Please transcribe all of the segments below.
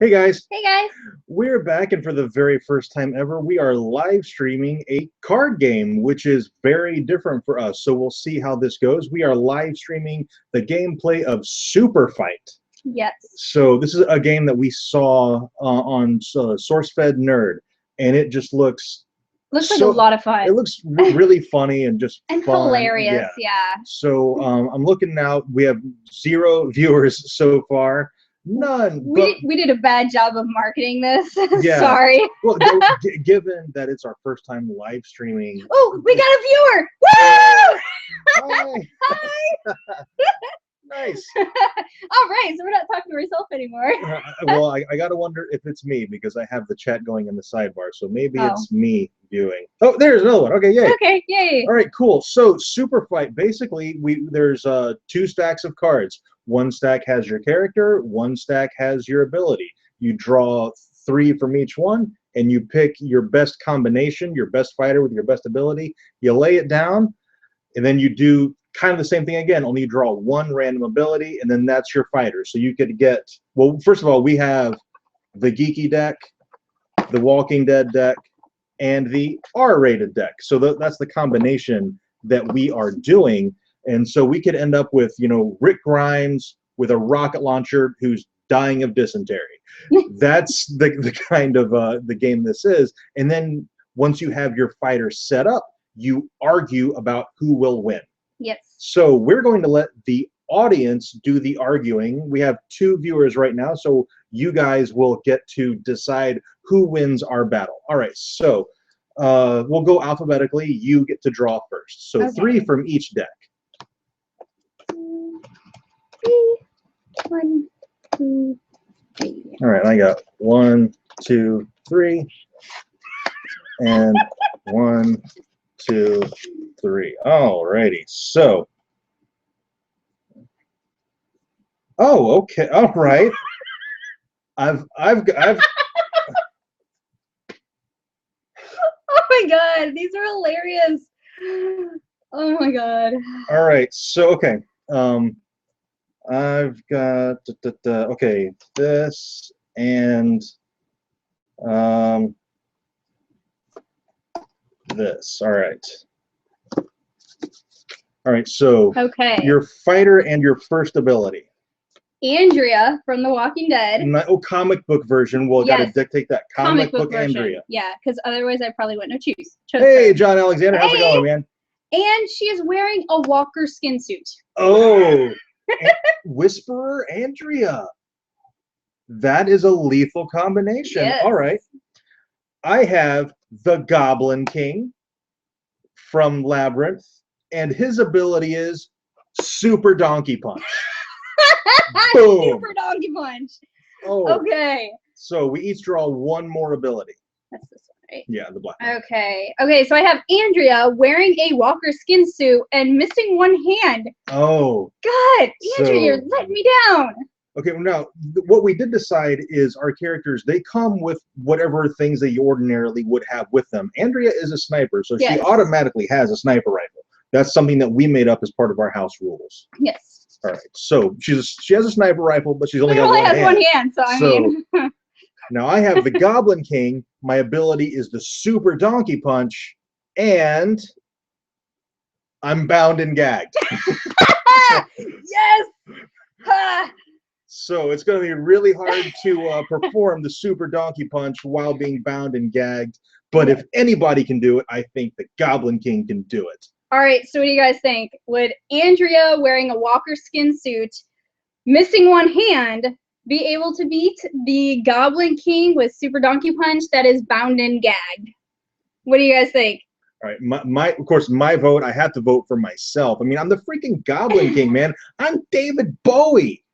Hey guys. Hey guys. We're back, and for the very first time ever, we are live streaming a card game, which is very different for us. So we'll see how this goes. We are live streaming the gameplay of SUPERFIGHT. Yes. So this is a game that we saw on SourceFed Nerd, and it just looks like a lot of fun. It looks really funny and just and fun. Hilarious. Yeah. So I'm looking now. We have 0 viewers so far. None. We did a bad job of marketing this. Yeah. Sorry. Well, given that it's our first time live streaming. Oh, we got a viewer! Woo! Hi. Hi. Nice. All right, so we're not talking to ourselves anymore. Well, I gotta wonder if it's me because I have the chat going in the sidebar, so maybe it's me viewing. Oh, there's another one. Okay, yay. Okay, yay. All right, cool. So SUPERFIGHT, basically, there's 2 stacks of cards. 1 stack has your character, 1 stack has your ability. You draw 3 from each one, and you pick your best combination, your best fighter with your best ability. You lay it down, and then you do kind of the same thing again, only you draw 1 random ability, and then that's your fighter. So you could get, well, first of all, we have the Geeky deck, the Walking Dead deck, and the R-rated deck. So that's the combination that we are doing. And so we could end up with, Rick Grimes with a rocket launcher who's dying of dysentery. That's the kind of the game this is. And then once you have your fighter set up, you argue about who will win. Yes. So we're going to let the audience do the arguing. We have 2 viewers right now, so you guys will get to decide who wins our battle. All right, so we'll go alphabetically. You get to draw first. So 3 from each deck. 3. 1, 2, 3. All right, I got 1, 2, 3, and 1, 2, 3. All righty. So, oh, okay. All right. I've. Oh my god, these are hilarious. Oh my god. All right. So, okay. I've got okay, this and this. All right. All right. So your fighter and your first ability. Andrea from The Walking Dead. Comic book version. Well, got to dictate that comic book version. Andrea. Yeah, because otherwise I probably wouldn't have chose Hey, her. John Alexander, how's it going, man? And she is wearing a Walker skin suit. Oh, Whisperer Andrea. That is a lethal combination. Yes. All right. I have the Goblin King from Labyrinth, and his ability is Super Donkey Punch. Boom. Super Donkey Punch. Oh. Okay. So we each draw 1 more ability. That's this one, right? Yeah, the black. Okay. Okay, so I have Andrea wearing a Walker skin suit and missing 1 hand. Oh. God, Andrea, you're letting me down. Okay, well, now, what we did decide is our characters, they come with whatever things that you ordinarily would have with them. Andrea is a sniper, so she automatically has a sniper rifle. That's something that we made up as part of our house rules. Yes. All right, so she has a sniper rifle, but she's only got 1 hand. Only has 1 hand, so I mean. Now I have the Goblin King. My ability is the Super Donkey Punch, and I'm bound and gagged. Yes! So it's going to be really hard to perform the Super Donkey Punch while being bound and gagged. But if anybody can do it, I think the Goblin King can do it. All right, so what do you guys think? Would Andrea wearing a Walker skin suit, missing 1 hand, be able to beat the Goblin King with Super Donkey Punch that is bound and gagged? What do you guys think? All right, of course, my vote, I have to vote for myself. I mean, I'm the freaking Goblin King, man. I'm David Bowie.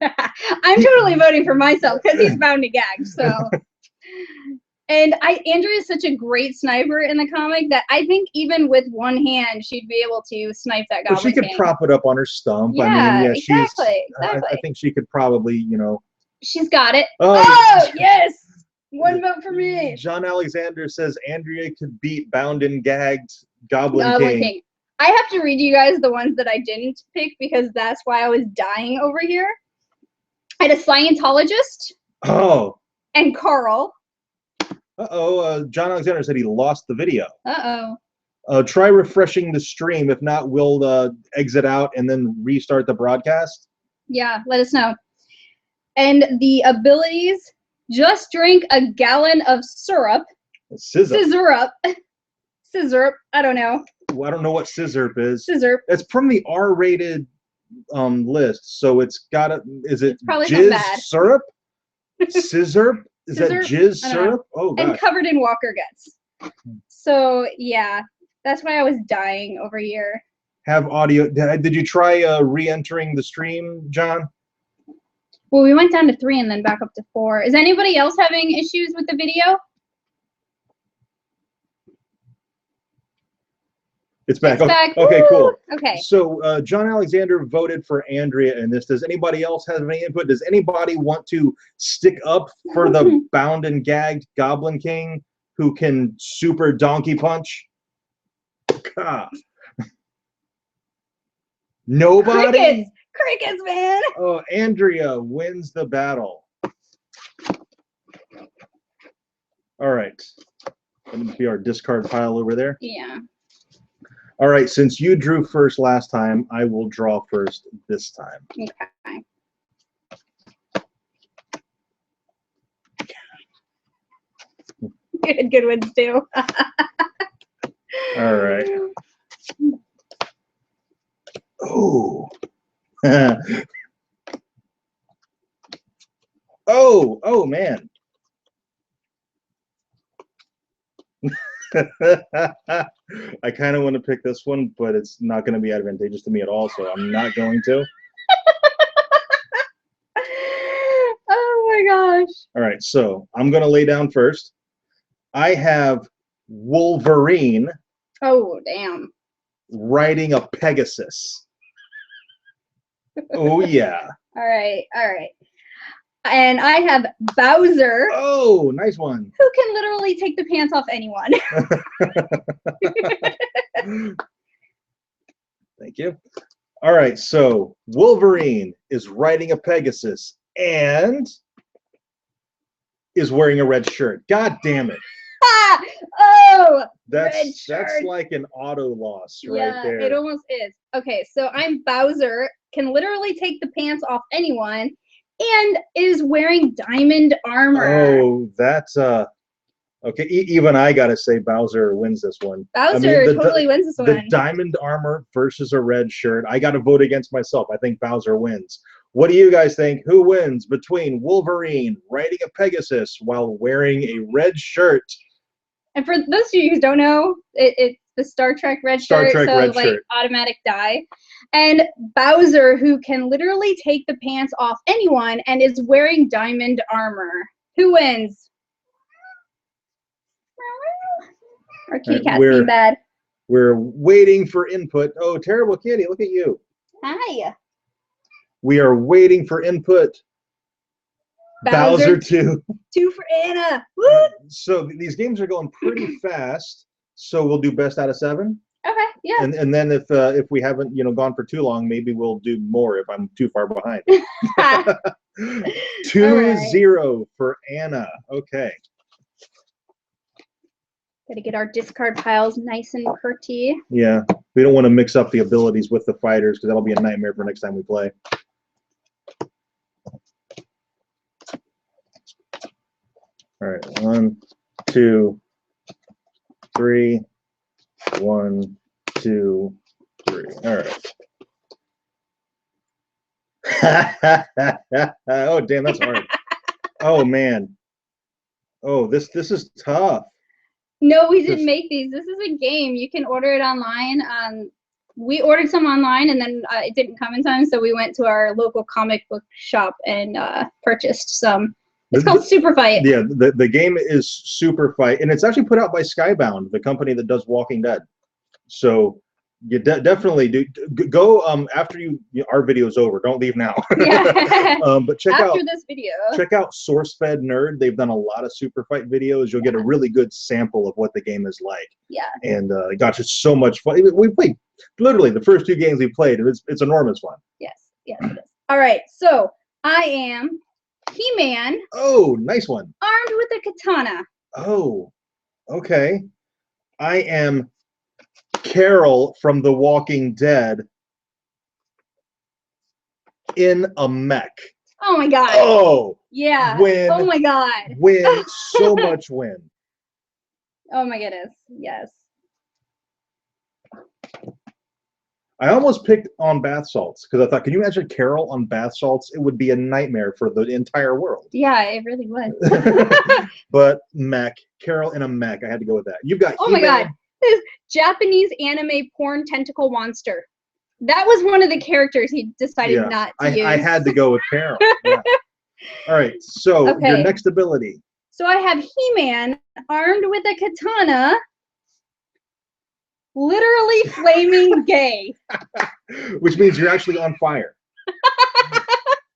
I'm totally voting for myself because he's bound and gagged, so. And Andrea is such a great sniper in the comic that I think even with 1 hand, she'd be able to snipe that Goblin King. She could prop it up on her stump. Yeah, I mean, exactly. I think she could probably, She's got it. Oh, yes! 1 vote for me. John Alexander says Andrea could beat bound and gagged Goblin King. I have to read you guys the ones that I didn't pick because that's why I was dying over here. I had a Scientologist. Oh. And Carl. Uh-oh. John Alexander said he lost the video. Uh-oh. Try refreshing the stream. If not, we'll exit out and then restart the broadcast. Yeah, let us know. And the abilities, just drink a gallon of syrup. Scissorup. Scissorup. I don't know. Well, I don't know what scissorup is. Scissorup. It's from the R-rated list, so it's got a. Is it probably jizz syrup? Scissorup? Is that jizz syrup? Oh, gosh. And covered in Walker guts. So yeah, that's why I was dying over here. Have audio. Did you try re-entering the stream, John? Well, we went down to 3 and then back up to 4. Is anybody else having issues with the video? It's back. It's back. Okay, Woo! cool. Okay. So John Alexander voted for Andrea in this. Does anybody else have any input? Does anybody want to stick up for the bound and gagged Goblin King who can super donkey punch? God. Nobody? Crickets, man. Oh, Andrea wins the battle. All right. That'll be our discard pile over there. Yeah. All right, since you drew first last time, I will draw first this time. Okay. Good ones too. All right. Oh. Oh, man. I kind of want to pick this one, but it's not going to be advantageous to me at all, so I'm not going to. Oh my gosh. All right, so I'm going to lay down first. I have Wolverine. Oh, damn. Riding a Pegasus. Oh, yeah. All right. And I have Bowser. Oh, nice one. Who can literally take the pants off anyone. Thank you. All right, so Wolverine is riding a Pegasus and is wearing a red shirt. God damn it. Oh, that's like an auto loss right there. It almost is. Okay, so I'm Bowser, can literally take the pants off anyone, and is wearing diamond armor. Oh, that's okay. Even I gotta say Bowser wins this one. Bowser totally wins this one. The diamond armor versus a red shirt. I gotta vote against myself. I think Bowser wins. What do you guys think? Who wins between Wolverine riding a Pegasus while wearing a red shirt? And for those of you who don't know, it's the Star Trek red shirt, automatic die. And Bowser, who can literally take the pants off anyone and is wearing diamond armor. Who wins? Our kitty cat's being bad. We're waiting for input. Oh, terrible kitty, look at you. Hi. We are waiting for input. Bowser 2. 2 for Anna. Woo! So these games are going pretty fast. So we'll do best out of 7. Okay, yeah. And then if we haven't gone for too long, maybe we'll do more if I'm too far behind. 2-0 for Anna. Okay. Got to get our discard piles nice and pretty. Yeah, we don't want to mix up the abilities with the fighters because that'll be a nightmare for next time we play. All right, 1, 2, 3. 1, 2, 3. All right. Oh, damn, that's hard. Oh, man. Oh, this is tough. No, we didn't make these. This is a game. You can order it online. We ordered some online, and then it didn't come in time, so we went to our local comic book shop and purchased some. It's called SUPERFIGHT. Yeah, the game is SUPERFIGHT, and it's actually put out by Skybound, the company that does Walking Dead. So you definitely do go after our video's over. Don't leave now. Yeah. But check out this video. Check out SourceFed Nerd. They've done a lot of SUPERFIGHT videos. You'll get a really good sample of what the game is like. Yeah. And gosh, it's so much fun. We played literally the first 2 games we played. It's enormous fun. Yes, it is. All right, so I am He-Man Oh, nice one. armed with a katana. Oh, okay. I am Carol from The Walking Dead in a mech. Oh my god. Oh, Yeah. win. Oh my god. Win. So much win. Oh my goodness. Yes. I almost picked on bath salts because I thought, can you imagine Carol on bath salts? It would be a nightmare for the entire world. Yeah, it really was. But mech, Carol in a mech. I had to go with that. You've got Oh my He-Man. god. This Japanese anime porn tentacle monster. That was one of the characters he decided not to use. I had to go with Carol. Yeah. All right, so your Okay. next ability. So I have He-Man armed with a katana, literally flaming gay. Which means you're actually on fire.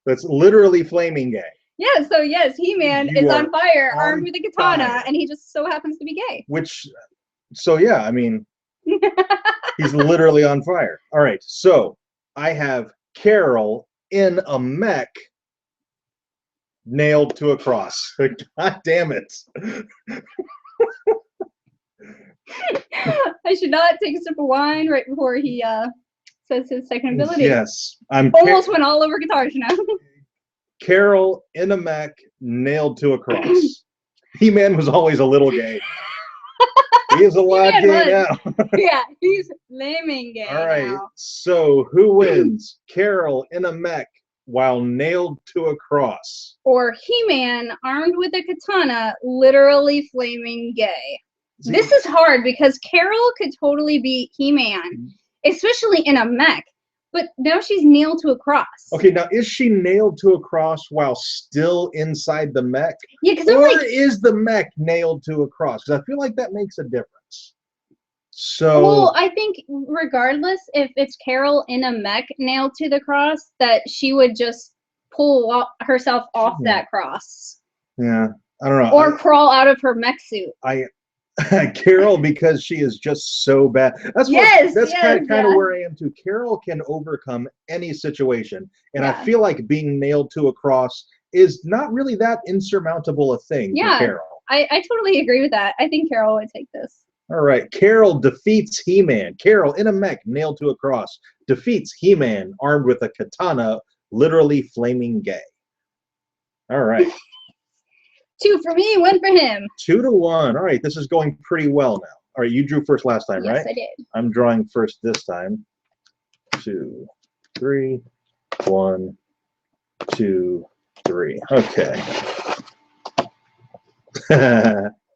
That's literally flaming gay. Yeah, so yes, He-Man You is are on fire, on armed with a katana, fire. and he just so happens to be gay. Which, so yeah, I mean, he's literally on fire. All right, so I have Carol in a mech nailed to a cross. God damn it. I should not take a sip of wine right before he says his second ability. Yes, I'm Almost went all over guitars, you know? Carol in a mech nailed to a cross. He-Man was always a little gay. He is a lot gay now. Yeah, he's flaming gay. All right, now. so who wins? Carol in a mech while nailed to a cross. Or He-Man armed with a katana, literally flaming gay. See, This is hard because Carol could totally beat He-Man, especially in a mech. But now she's nailed to a cross. okay, now is she nailed to a cross while still inside the mech? Yeah, because Or I'm like, is the mech nailed to a cross? Because I feel like that makes a difference. So, well, I think regardless if it's Carol in a mech nailed to the cross, that she would just pull herself off that cross. yeah, I don't know. Or crawl out of her mech suit. Carol, because she is just so bad. That's kind of where I am too. Carol can overcome any situation, and I feel like being nailed to a cross is not really that insurmountable a thing for Carol. I totally agree with that. I think Carol would take this. All right, Carol defeats He-Man. Carol in a mech nailed to a cross defeats He-Man armed with a katana, literally flaming gay. All right. 2 for me, 1 for him. 2-1. All right, this is going pretty well now. All right, you drew first last time, right? Yes, I did. I'm drawing first this time. 2, 3, 1, 2, 3. Okay.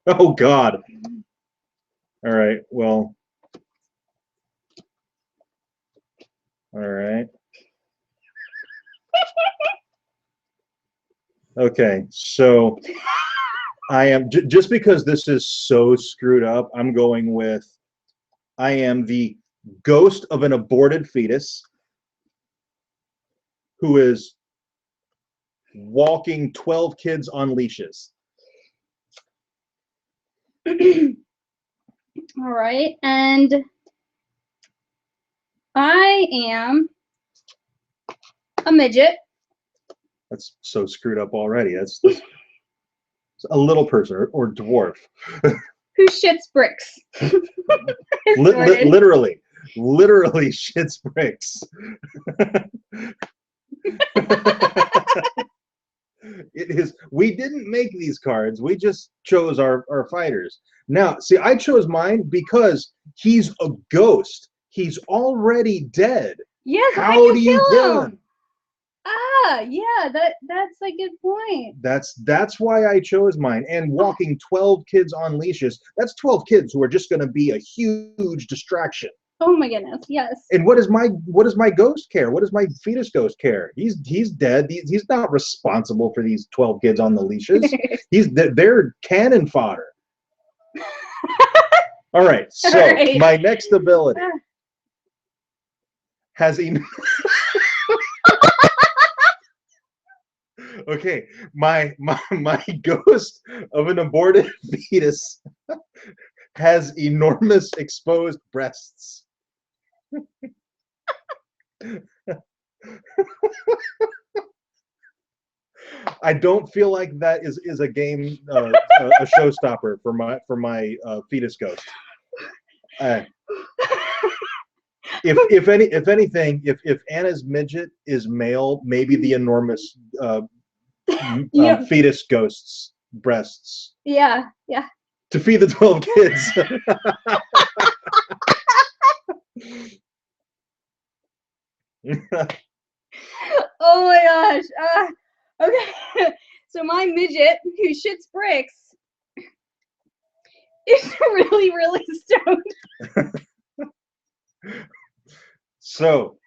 Oh God. All right. Well. All right. Okay, so I am just because this is so screwed up. I'm going with I am the ghost of an aborted fetus who is walking 12 kids on leashes. All right, and I am a midget. That's so screwed up already. That's a little person or dwarf. Who shits bricks? Literally shits bricks. It is. We didn't make these cards. We just chose our fighters. Now, see, I chose mine because he's a ghost. He's already dead. Yes. How do you kill him? Ah, yeah, that's a good point. That's why I chose mine. And walking 12 kids on leashes, that's 12 kids who are just going to be a huge distraction. Oh my goodness, yes. And what does my ghost care? What does my fetus ghost care? He's dead. He's not responsible for these 12 kids on the leashes. They're cannon fodder. All right. So my next ability has okay, my ghost of an aborted fetus has enormous exposed breasts. I don't feel like that is a game, a showstopper for my fetus ghost. If anything, if Anna's midget is male, maybe the enormous Yeah. fetus ghost's breasts Yeah. Yeah. to feed the 12 kids. Oh my gosh. Okay. So my midget who shits bricks is really, really stoned. So,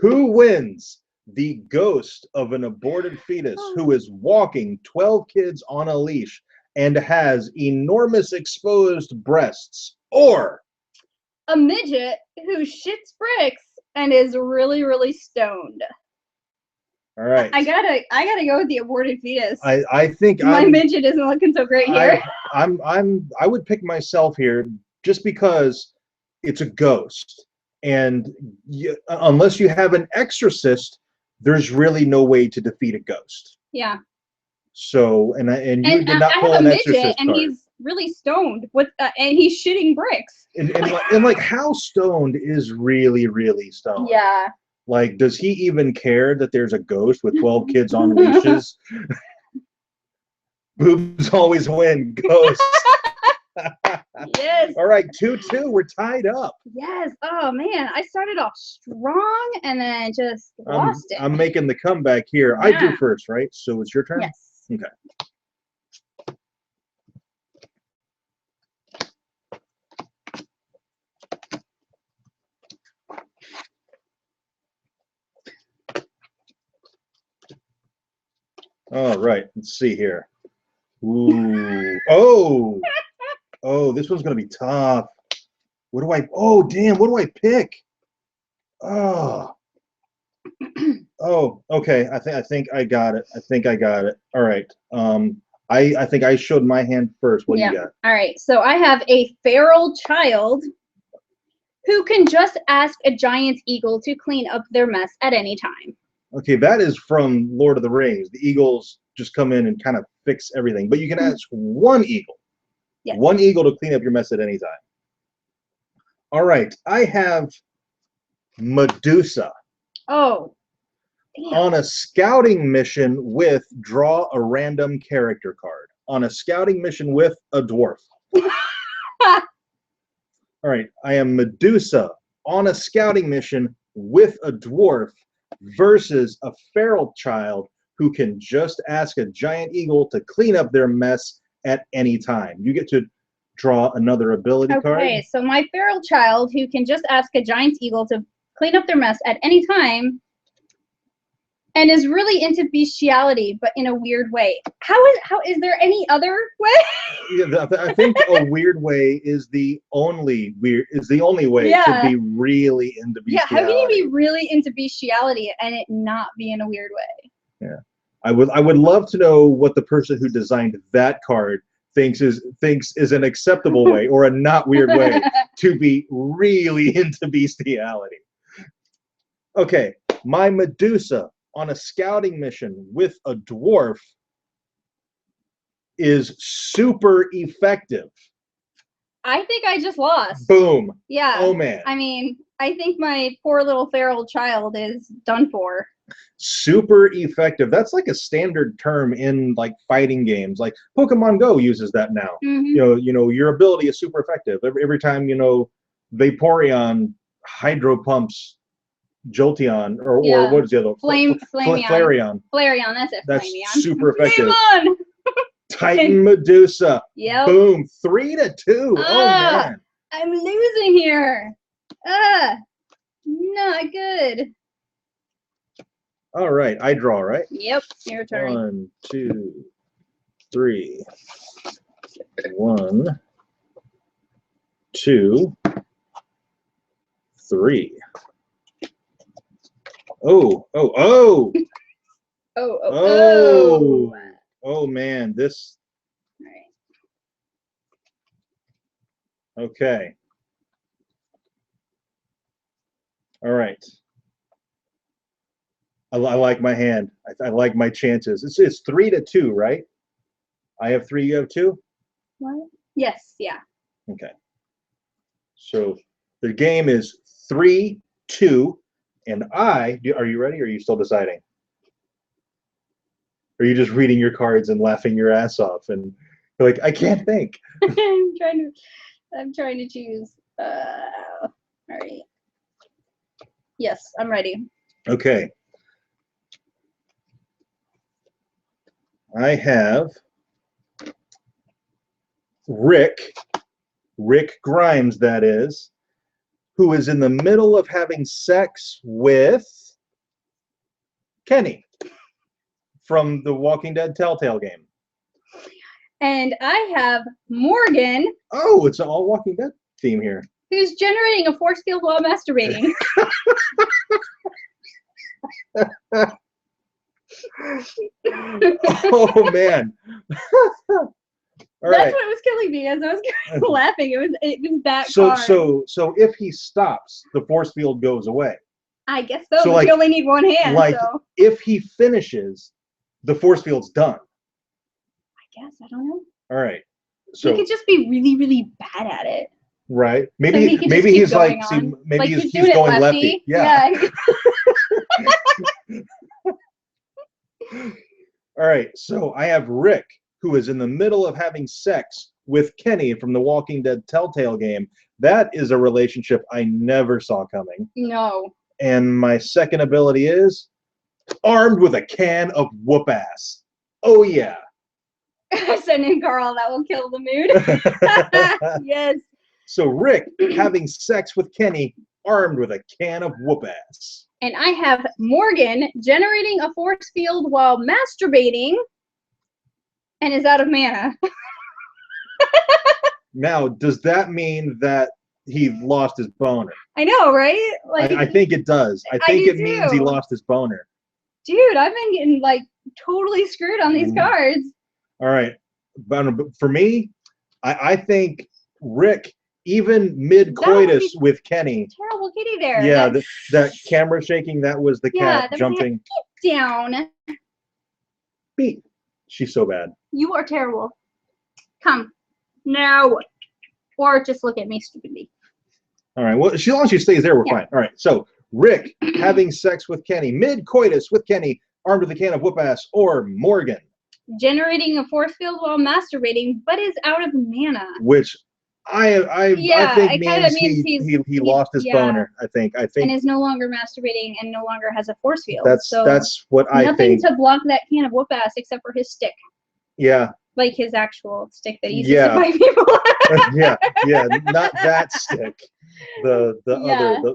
who wins? The ghost of an aborted fetus who is walking 12 kids on a leash and has enormous exposed breasts, or A midget who shits bricks and is really, really stoned. all right. I gotta go with the aborted fetus. I think my midget isn't looking so great here. I would pick myself here just because it's a ghost, and unless you have an exorcist, there's really no way to defeat a ghost. Yeah. So and you did not pull I have an a midget, exorcist and card. he's really stoned with, and he's shitting bricks. And like how stoned is really, really stoned? Yeah. Like, does he even care that there's a ghost with 12 kids on leashes? Boobs always win. Ghosts. Yes. All right, 2-2. We're tied up. Yes. Oh man, I started off strong and then just lost it. I'm making the comeback here. Yeah. I do first, right? So it's your turn? Yes. Okay. All right, let's see here. Ooh. Oh. Oh, this one's going to be tough. What do I... Oh, damn. What do I pick? Oh. Oh, okay. I think I got it. I think I got it. All right. I think I showed my hand first. What do you got? All right. So I have a feral child who can just ask a giant eagle to clean up their mess at any time. Okay, that is from Lord of the Rings. The eagles just come in and kind of fix everything. But you can ask one eagle. Yes. One eagle to clean up your mess at any time. All right. I have Medusa. Oh. Damn. On a scouting mission with draw a random character card. On a scouting mission with a dwarf. All right. I am Medusa on a scouting mission with a dwarf versus a feral child who can just ask a giant eagle to clean up their mess at any time. You get to draw another ability card. Okay, so my feral child who can just ask a giant eagle to clean up their mess at any time and is really into bestiality, but in a weird way. How is there any other way? Yeah, I think a weird way is the only way to be really into bestiality. Yeah, how can you be really into bestiality and it not be in a weird way? Yeah, I would love to know what the person who designed that card thinks is an acceptable way or a not weird way to be really into bestiality. Okay, my Medusa on a scouting mission with a dwarf is super effective. I think I just lost. Boom. Yeah. Oh man. I mean, I think my poor little feral child is done for. Super effective. That's like a standard term in like fighting games. Like Pokemon Go uses that now. Mm-hmm. You know, your ability is super effective. Every time, you know, Vaporeon hydro pumps Jolteon or what is the other? Flareon. Flareon, that's it. That's Flameon. super effective. Flameon! Titan Medusa. Yep. Boom. 3-2. Oh man. I'm losing here. Not good. All right. I draw, right? Yep. Your turn. 1, 2, 3. 1, 2, 3. Oh. Oh. Oh man, this. All right. Okay. All right. I like my hand. I like my chances. It's 3-2, right? I have 3, you have 2? What? Yes, yeah. Okay. So the game is 3-2, and are you ready, or are you still deciding? Or are you just reading your cards and laughing your ass off and you're like, I can't think? I'm trying to choose. All right. Yes, I'm ready. Okay. I have Rick Grimes, that is, who is in the middle of having sex with Kenny from the Walking Dead Telltale game. And I have Morgan. Oh, it's an all Walking Dead theme here. Who's generating a force field while masturbating. Oh man. All That's right. what was killing me as I was laughing. It was that So card. so if he stops, the force field goes away. I guess so, So, but you only need one hand. Like so. if he finishes, the force field's done. I guess, I don't know. All right. So he could just be really, really bad at it. Right. So maybe he's like, see, maybe like he's going lefty. Yeah. All right. So I have Rick, who is in the middle of having sex with Kenny from the Walking Dead Telltale game. That is a relationship I never saw coming. No. And my second ability is armed with a can of whoop ass. Oh yeah. Send in Carl, that will kill the mood. Yes. So Rick having sex with Kenny, armed with a can of whoop ass. And I have Morgan generating a force field while masturbating and is out of mana. Now, does that mean that he lost his boner? I know, right? Like I think it does. I think it means he lost his boner. Dude, I've been getting like totally screwed on these cards. All right. But for me, I think Rick, even mid-coitus with Kenny. Terrible kitty there. Yeah, that camera shaking, that was the cat jumping. Get down. Beat. She's so bad. You are terrible. Come. No. Or just look at me stupidly. All right. Well, as long as she stays there, we're fine. All right. So Rick having sex with Kenny, mid-coitus with Kenny, armed with a can of whoop ass, or Morgan generating a force field while masturbating, but is out of mana. Which I think means he lost his boner. I think and is no longer masturbating and no longer has a force field. That's what I think. Nothing to block that can of whoop ass except for his stick. Yeah. Like his actual stick that he uses to fight people. yeah, not that stick. The other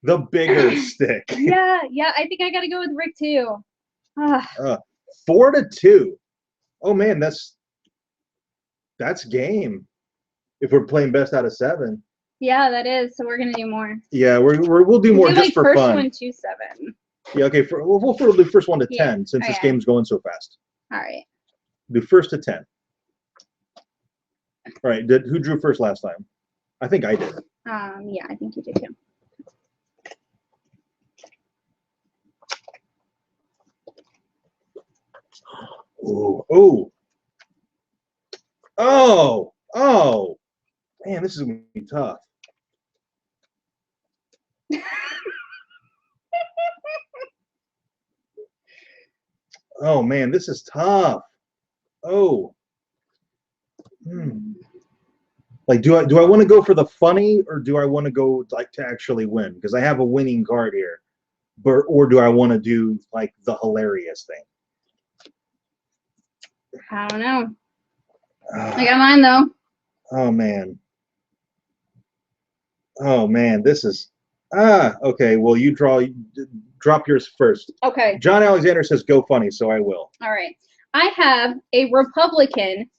the bigger stick. Yeah, I think I gotta go with Rick too. 4-2. Oh man, that's game. If we're playing best out of 7. Yeah, that is. So we're gonna do more. Yeah, we'll do more just for fun. First 1 to 7. Yeah, okay. We'll do first 1 to 10 since this game's going so fast. All right. Do first to 10. All right. Who drew first last time? I think I did. Yeah, I think you did too. Oh, man, this is gonna be tough. Oh man, this is tough. Oh. Like, do I want to go for the funny, or do I want to go like to actually win? Because I have a winning card here, or do I want to do like the hilarious thing? I don't know. I got mine though. Oh man, this is okay. Well, you drop yours first. Okay. John Alexander says go funny, so I will. All right. I have a Republican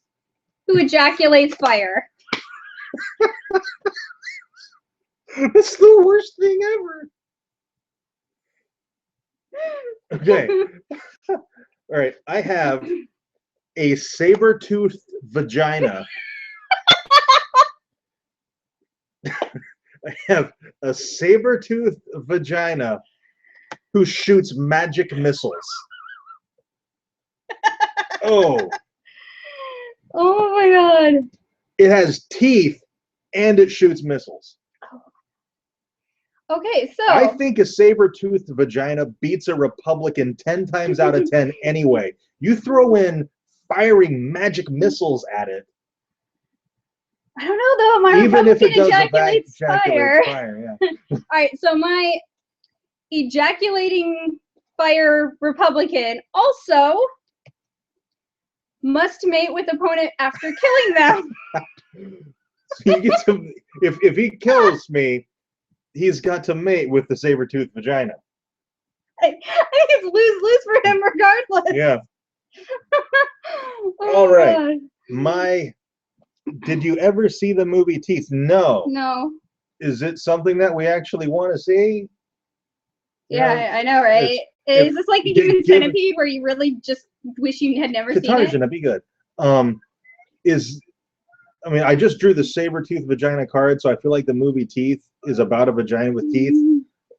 who ejaculates fire. That's the worst thing ever. Okay. All right. I have a saber-toothed vagina. I have a saber-toothed vagina who shoots magic missiles. Oh. Oh my god. It has teeth and it shoots missiles. Okay, so I think a saber-toothed vagina beats a Republican 10 times out of 10 anyway. You throw in firing magic missiles at it. I don't know though. My Even if Republican it does ejaculates fire. fire, yeah. All right, so my ejaculating fire Republican also must mate with opponent after killing them. So you get to, if he kills me, he's got to mate with the saber-toothed vagina. I think it's lose-lose for him regardless. Yeah. Oh, All right. God. Did you ever see the movie Teeth? No. No. Is it something that we actually want to see? Yeah, I know, right? Is this like the Human Centipede where you really just wish you had never seen it? That'd be good. I mean, I just drew the saber-toothed vagina card, so I feel like the movie Teeth is about a vagina with teeth,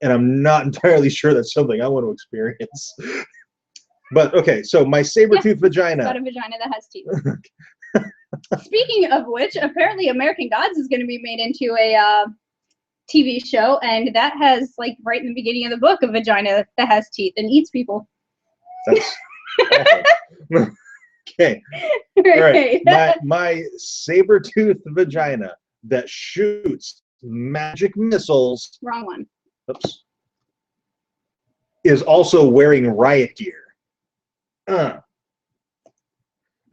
and I'm not entirely sure that's something I want to experience. But okay, so my saber-toothed vagina. Got a vagina that has teeth. Speaking of which, apparently American Gods is going to be made into a TV show, and that has, like, right in the beginning of the book, a vagina that has teeth and eats people. That's awesome. Okay. Right. All right. My saber-toothed vagina that shoots magic missiles. Wrong one. Oops. Is also wearing riot gear.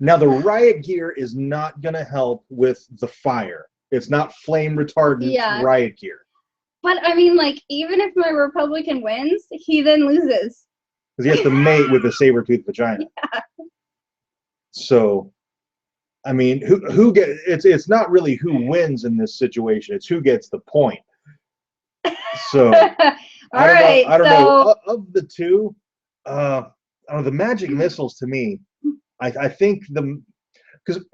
Now the riot gear is not going to help with the fire. It's not flame retardant riot gear. But I mean, like, even if my Republican wins, he then loses. Because he has to mate with a saber-toothed vagina. Yeah. So, I mean, who gets? It's not really who wins in this situation. It's who gets the point. So, I don't know. Of the two, the magic missiles to me, I think because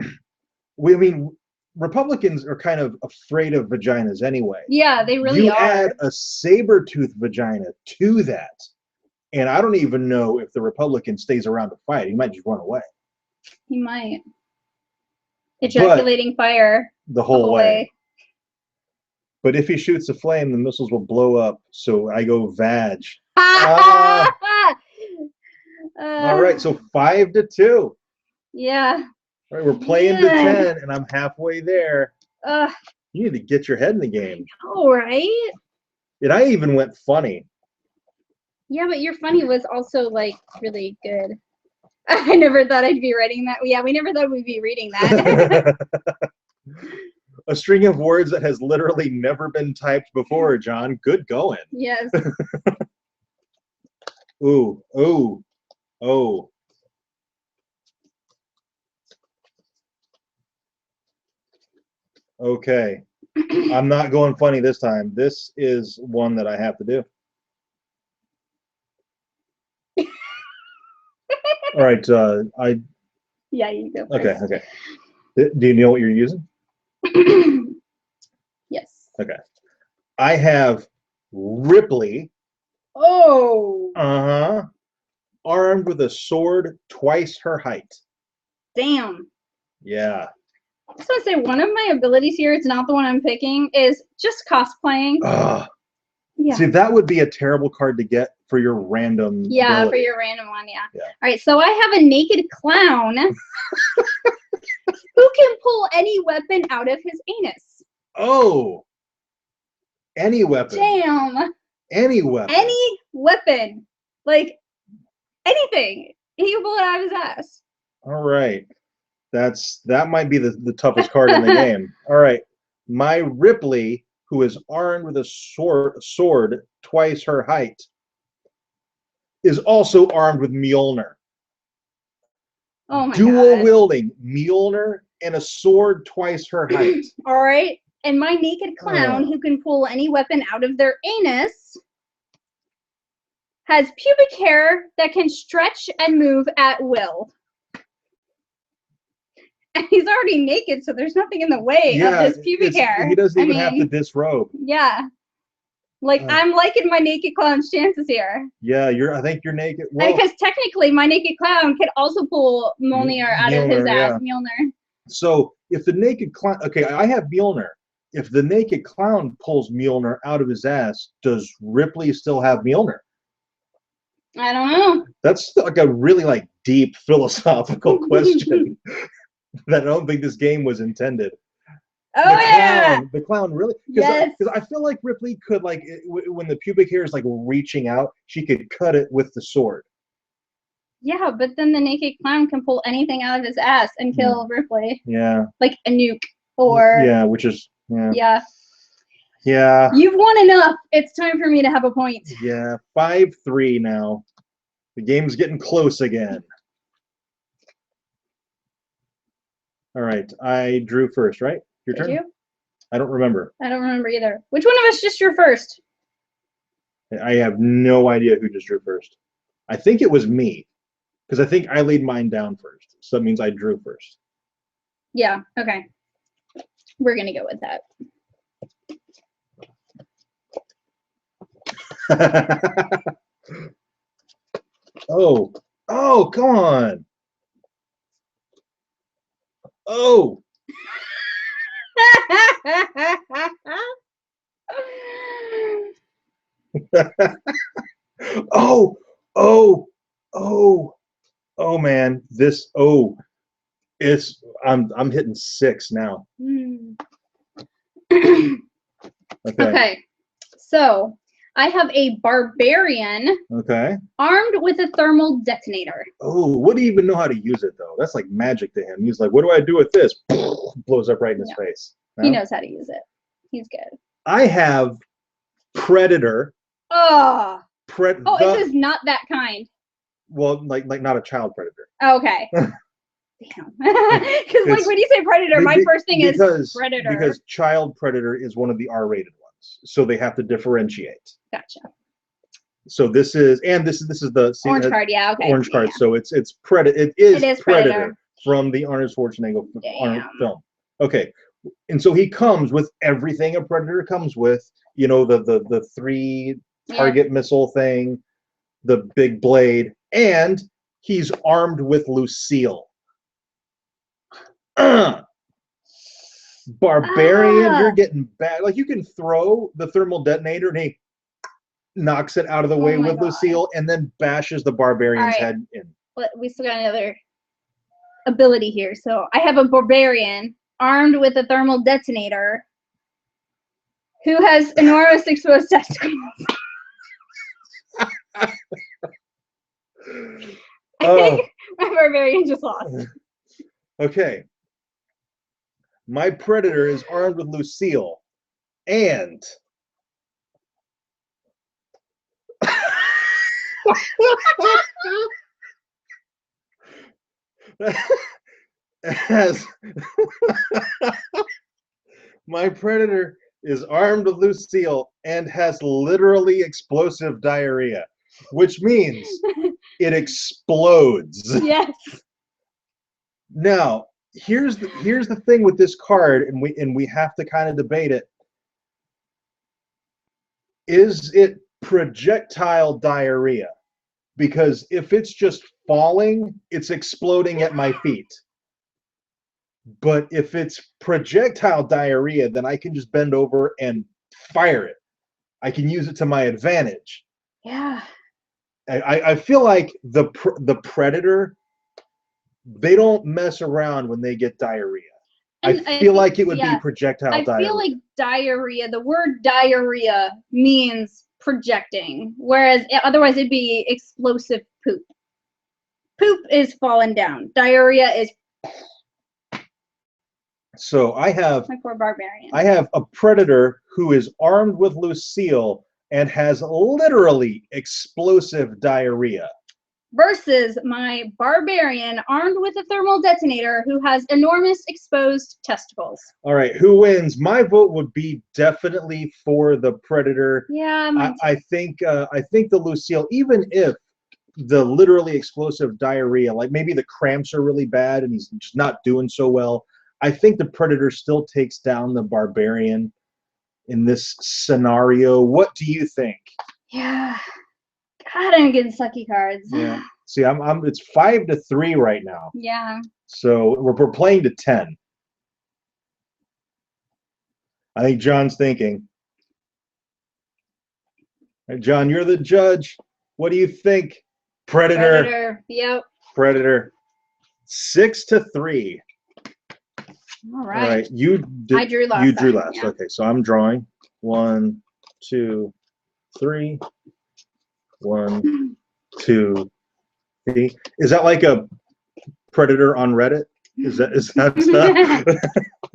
Republicans are kind of afraid of vaginas anyway. Yeah, they really are. You add a saber-toothed vagina to that, and I don't even know if the Republican stays around to fight. He might just run away. He might. Ejaculating fire the whole way. But if he shoots a flame, the missiles will blow up. So I go vag. All right, so 5-2. Yeah. All right, we're playing to 10, and I'm halfway there. You need to get your head in the game. All right. And I even went funny. Yeah, but your funny was also, like, really good. I never thought I'd be writing that. Yeah, we never thought we'd be reading that. A string of words that has literally never been typed before, John. Good going. Yes. Ooh, ooh, oh. Okay. I'm not going funny this time. This is one that I have to do. All right, Yeah, you go first. first. Okay. Do you know what you're using? Yes. Okay. I have Ripley. Oh. Armed with a sword twice her height. Damn. Yeah. I just want to say one of my abilities here, it's not the one I'm picking, is just cosplaying. Yeah. See, that would be a terrible card to get for your random ability. For your random one, yeah. All right, so I have a naked clown who can pull any weapon out of his anus. Oh. Any weapon. Damn. Any weapon. Any weapon. Like, anything. He can pull it out of his ass. All right. That might be the toughest card in the game. All right. My Ripley, who is armed with a sword twice her height, is also armed with Mjolnir. Oh my God. Dual wielding Mjolnir and a sword twice her height. All right. And my naked clown, who can pull any weapon out of their anus, has pubic hair that can stretch and move at will. And he's already naked, so there's nothing in the way of this pubic hair. He doesn't even have to disrobe. Yeah. Like, I'm liking my naked clown's chances here. Yeah, I think you're naked. Well, because technically, my naked clown could also pull Mjolnir out of his ass. Yeah. Mjolnir. So if the naked clown, okay, I have Mjolnir. If the naked clown pulls Mjolnir out of his ass, does Ripley still have Mjolnir? I don't know. That's like a really deep philosophical question that I don't think this game was intended. Oh, the clown really, yes. Because I feel like Ripley could when the pubic hair is reaching out, she could cut it with the sword. Yeah, but then the naked clown can pull anything out of his ass and kill Ripley. Yeah. Like a nuke or. Yeah, which is Yeah. Yeah. You've won enough. It's time for me to have a point. Yeah, 5-3 now. The game's getting close again. All right, I drew first, right? Your turn? You? I don't remember. I don't remember either. Which one of us just drew first? I have no idea who just drew first. I think it was me, because I think I laid mine down first. So that means I drew first. Yeah, okay. We're going to go with that. Oh, come on. Oh. Oh man, I'm hitting 6 now. Okay. So I have a barbarian. Okay. Armed with a thermal detonator. Oh, what do you even know how to use it though? That's like magic to him. He's like, what do I do with this? Blows up right in his face. No? He knows how to use it. He's good. I have Predator. Oh. This is not that kind. Well, like not a child predator. Okay. Damn. Because when you say predator, my first thing is predator. Because child predator is one of the R-rated ones, so they have to differentiate. Gotcha. So this is the orange card. Yeah. Okay. Orange card. Yeah. So it's predator. It is predator from the Arnold Schwarzenegger film. Okay. And so he comes with everything a predator comes with. You know, the 3 target missile thing, the big blade, and he's armed with Lucille. Barbarian, you're getting bad. Like, you can throw the thermal detonator and he knocks it out of the way with Lucille and then bashes the barbarian's head in. But we still got another ability here. So I have a barbarian armed with a thermal detonator who has enormous exposed testicles. I think my barbarian just lost. Okay. My predator is armed with Lucille and my predator is armed with Lucille and has literally explosive diarrhea, which means it explodes. Yes. Now, here's the thing with this card, and we have to kind of debate it. Is it projectile diarrhea? Because if it's just falling, it's exploding at my feet. But if it's projectile diarrhea, then I can just bend over and fire it. I can use it to my advantage. Yeah. I feel like the predator, they don't mess around when they get diarrhea. I feel like it would be projectile diarrhea. I feel like diarrhea, the word diarrhea means projecting, whereas otherwise it'd be explosive poop. Poop is falling down. Diarrhea is. So I have my poor barbarian. I have a predator who is armed with Lucille and has literally explosive diarrhea. Versus my barbarian armed with a thermal detonator who has enormous exposed testicles. All right, who wins? My vote would be definitely for the predator. Yeah, I think the Lucille, even if the literally explosive diarrhea, like maybe the cramps are really bad and he's just not doing so well, I think the predator still takes down the barbarian in this scenario. What do you think? Yeah. God, I'm getting sucky cards. Yeah. See, it's 5-3 right now. Yeah. So we're playing to 10. I think John's thinking. Hey, John, you're the judge. What do you think? Predator. Predator. Yep. Predator. 6-3. All All right. right. You I drew last. You drew time, last. yeah. Okay, so I'm drawing. 1, 2, 3. 1, 2, 3. Is that like a Predator on Reddit? Is that is that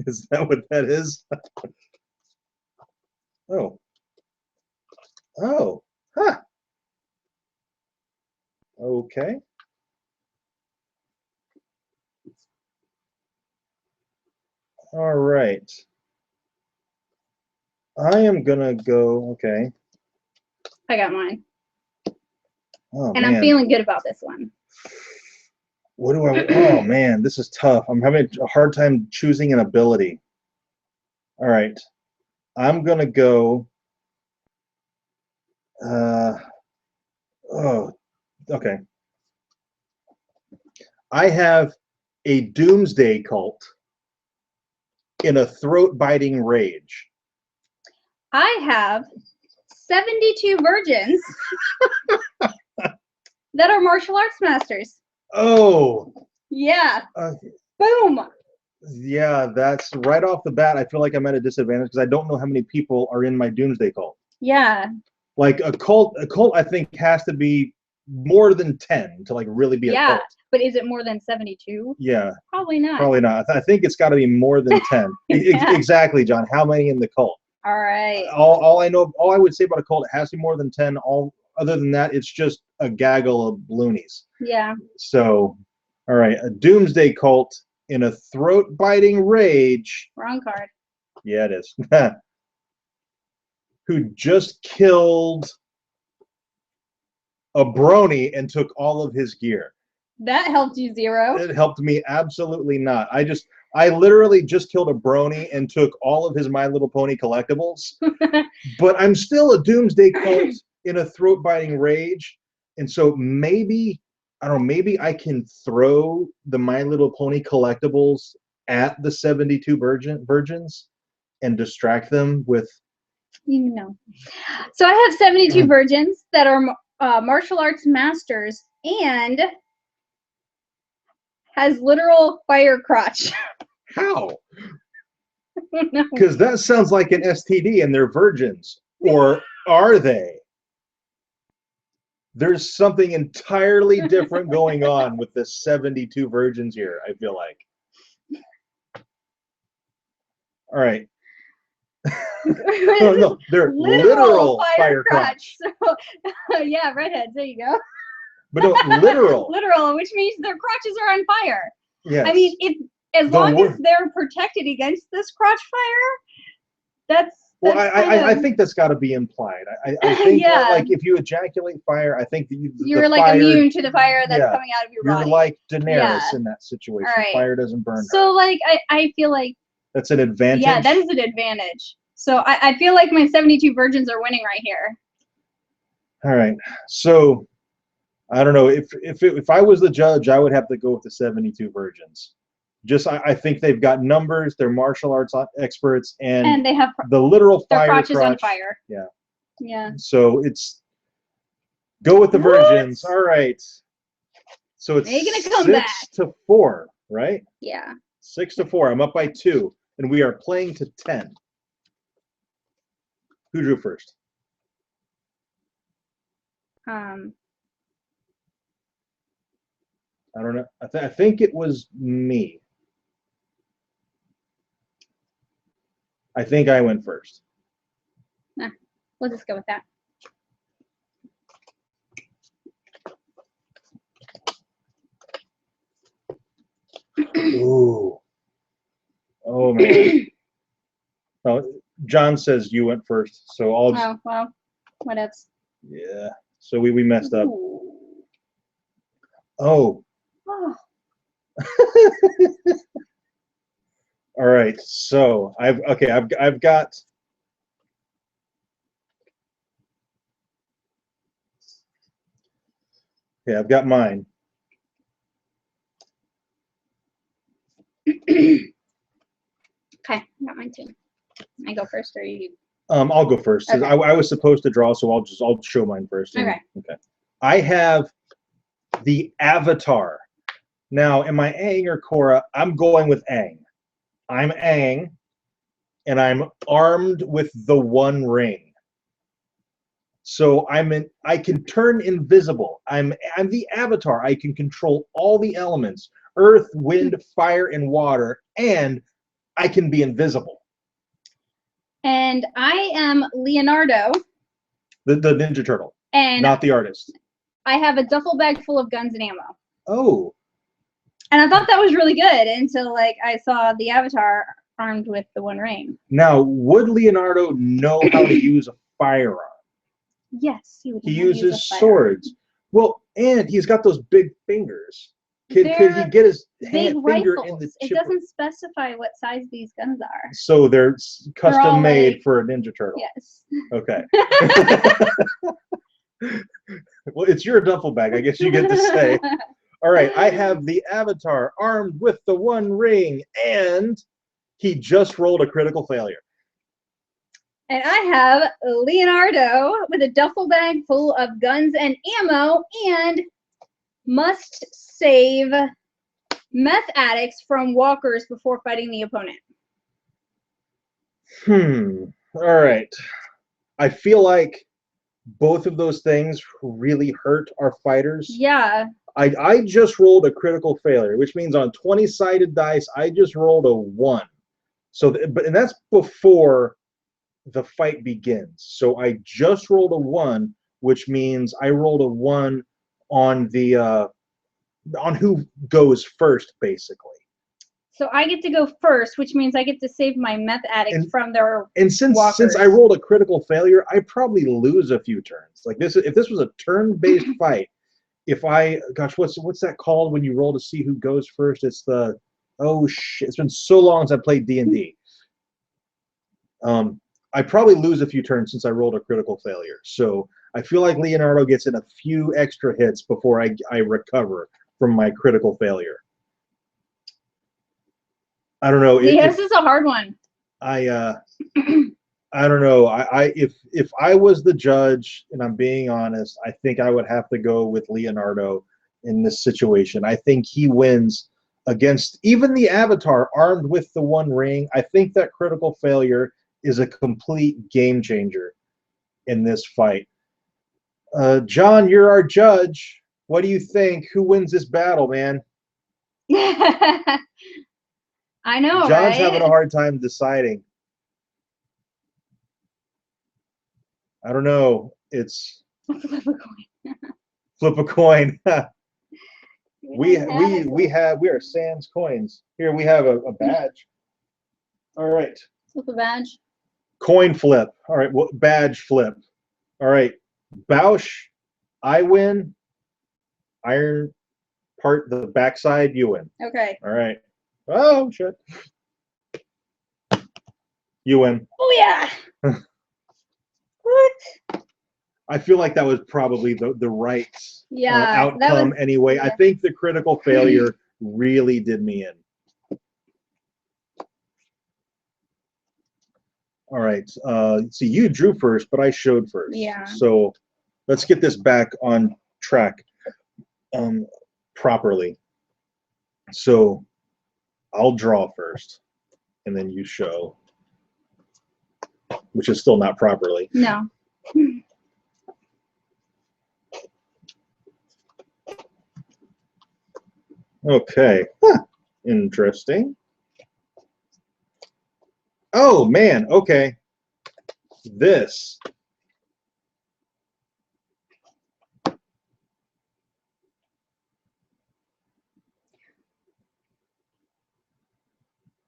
is that what that is? Oh. Oh. Huh. Okay. All right. I am gonna go. Okay. I got mine. Oh And man. I'm feeling good about this one. What do I? Oh man, this is tough. I'm having a hard time choosing an ability. All right. I'm gonna go. Oh. Okay. I have a doomsday cult in a throat-biting rage. I have 72 virgins that are martial arts masters. Oh. Yeah. Uh, Boom. yeah, that's right off the bat. I feel like I'm at a disadvantage because I don't know how many people are in my doomsday cult. Yeah. Like a cult I think has to be more than 10 to like really be a cult. But is it more than 72? Yeah. Probably not. Probably not. I think it's got to be more than 10. Yeah. Exactly, John. How many in the cult? All right. All I would say about a cult, it has to be more than 10. Other than that, it's just a gaggle of loonies. Yeah. So, all right, a doomsday cult in a throat-biting rage. Wrong card. Yeah, it is. Who just killed a brony and took all of his gear. That helped you 0. It helped me absolutely not. I literally just killed a brony and took all of his My Little Pony collectibles. But I'm still a doomsday cult in a throat-biting rage. And so maybe, I don't know, maybe I can throw the My Little Pony collectibles at the 72 virgins and distract them with... So I have 72 virgins that are martial arts masters and has literal fire crotch. How? No. Because that sounds like an STD and they're virgins. Or are they? There's something entirely different going on with the 72 virgins here, I feel like. All right. No, they're literal fire crotch. So, yeah, redheads, there you go. But no, literal. Literal, which means their crotches are on fire. Yes. I mean, as long as they're protected against this crotch fire, that's well, I think that's got to be implied. I think like if you ejaculate fire, I think that you're like fire, immune to the fire that's coming out of your body. You're like Daenerys in that situation. Right. Fire doesn't burn her. So like I feel like that's an advantage. Yeah, that is an advantage. So I feel like my 72 virgins are winning right here. All right. So I don't know if I was the judge, I would have to go with the 72 virgins. Just I think they've got numbers. They're martial arts experts, and they have the literal their fire crotches on fire. Yeah. Yeah. So it's go with the virgins. All right. So it's 6-4, right? Yeah. 6-4. I'm up by 2, and we are playing to 10. Who drew first? I don't know. I think it was me. I think I went first. Nah, we'll just go with that. Ooh. Oh man. Oh, John says you went first, so I'll. Oh well, what else? Yeah. So we messed up. Ooh. Oh. All right. So I've got Yeah, I've got mine. Okay, I got mine too. I go first, or you? I'll go first. Okay. I was supposed to draw, so I'll show mine first. Okay. Okay. I have the Avatar. Now, am I Aang or Korra? I'm going with Aang. I'm Aang, and I'm armed with the One Ring. So I can turn invisible. I'm the Avatar. I can control all the elements: earth, wind, fire, and water, and I can be invisible. And I am Leonardo. The Ninja Turtle, And not the artist. I have a duffel bag full of guns and ammo. Oh. And I thought that was really good until like I saw the Avatar armed with the One Ring. Now, would Leonardo know how to use a firearm? Yes, he would. He uses swords. Well, and he's got those big fingers. Could he get his finger rifles. in the It chipper? doesn't specify what size these guns are. So they're custom made like, for a Ninja Turtle. Yes. Okay. Well, it's your duffel bag. I guess you get to say. All right, I have the Avatar armed with the One Ring, and he just rolled a critical failure. And I have Leonardo with a duffel bag full of guns and ammo and must save meth addicts from walkers before fighting the opponent. All right. I feel like both of those things really hurt our fighters. Yeah. I just rolled a critical failure, which means on 20-sided dice, I just rolled a 1. So, and that's before the fight begins. So I just rolled a 1, which means I rolled a 1 on the on who goes first, basically. So I get to go first, which means I get to save my meth addicts from their walkers. Since I rolled a critical failure, I probably lose a few turns. Like this, if this was a turn-based fight, gosh, what's that called when you roll to see who goes first? It's the it's been so long since I played D&D. I probably lose a few turns since I rolled a critical failure. So I feel like Leonardo gets in a few extra hits before I recover from my critical failure. I don't know. This is a hard one. I don't know. If I was the judge, and I'm being honest, I think I would have to go with Leonardo in this situation. I think he wins against even the Avatar armed with the One Ring. I think that critical failure is a complete game changer in this fight. John, you're our judge. What do you think? Who wins this battle, man? I know, John's having a hard time deciding. I don't know. It's flip a coin. Flip a coin. we are sans coins. Here we have a badge. All right. Flip a badge. Coin flip. All right. Well, badge flip. All right. Bausch, I win. Iron part the backside, you win. Okay. All right. Oh shit. You win. Oh yeah. What? I feel like that was probably the right outcome anyway. Yeah. I think the critical failure really did me in. All right. See, you drew first, but I showed first. Yeah. So let's get this back on track properly. So I'll draw first, and then you show, which is still not properly. No. Okay. Huh. Interesting. Oh, man. Okay. This.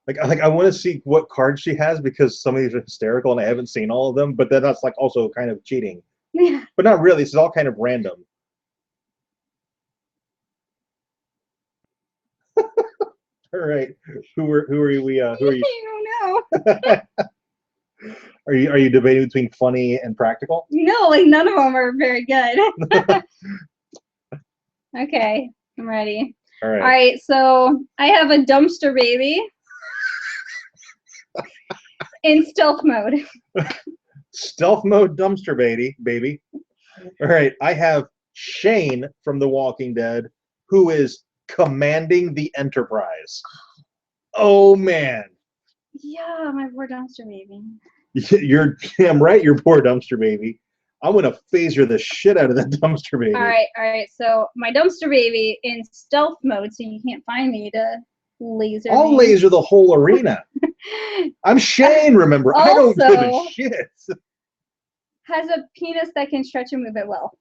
Like I want to see what cards she has because some of these are hysterical and I haven't seen all of them, but then that's like also kind of cheating. Yeah. But not really. This is all kind of random. All right. Who are we? Who are you? I don't know. Are you debating between funny and practical? No, like none of them are very good. Okay, I'm ready. All right. All right, so I have a dumpster baby in stealth mode. Stealth mode dumpster baby. All right. I have Shane from The Walking Dead, who is commanding the Enterprise. Oh man. Yeah, my poor dumpster baby. You're damn right, you're poor dumpster baby. I'm gonna phaser the shit out of that dumpster baby. All right. So my dumpster baby in stealth mode, so you can't find me to laser. I'll me. laser the whole arena. I'm Shane, remember? I don't give a Also- shit. Has a penis that can stretch and move it well.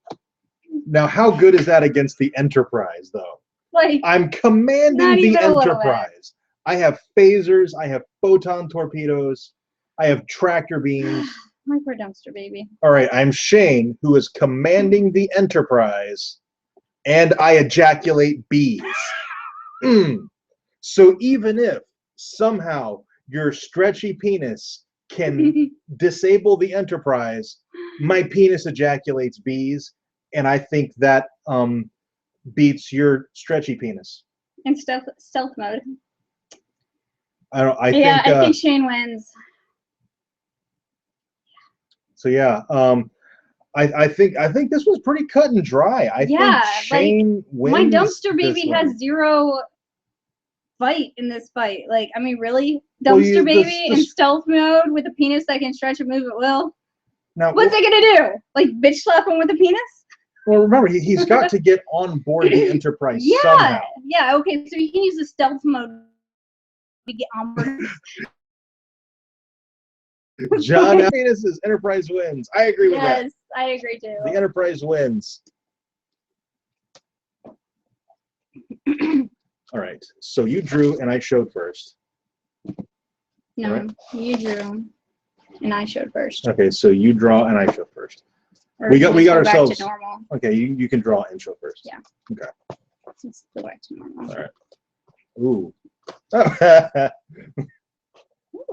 Now, how good is that against the Enterprise, though? Like, I'm commanding not the even a little bit. Enterprise. I have phasers. I have photon torpedoes. I have tractor beams. my poor dumpster baby. All right, I'm Shane, who is commanding the Enterprise, and I ejaculate bees. So even if somehow your stretchy penis can disable the Enterprise, my penis ejaculates bees, and I think that beats your stretchy penis. In stealth mode. I think Shane wins. So yeah, I think this was pretty cut and dry. I think Shane wins. My dumpster baby has zero fight in this fight. Like, I mean, really? Dumpster baby in stealth mode with a penis that can stretch and move at will? Now, what's it gonna do? Like, bitch slap him with a penis? Well, remember, he's got to get on board the Enterprise somehow. Yeah, okay, so you can use the stealth mode to get on board. John Penis's Enterprise wins. I agree with that. Yes, I agree too. The Enterprise wins. All right, so you drew and I showed first. No, right. You drew and I showed first. Okay, so you draw and I show first. Or We got ourselves. back to normal. Okay, you can draw and show first. Yeah. Okay. Let's go back to normal. All right. Ooh. All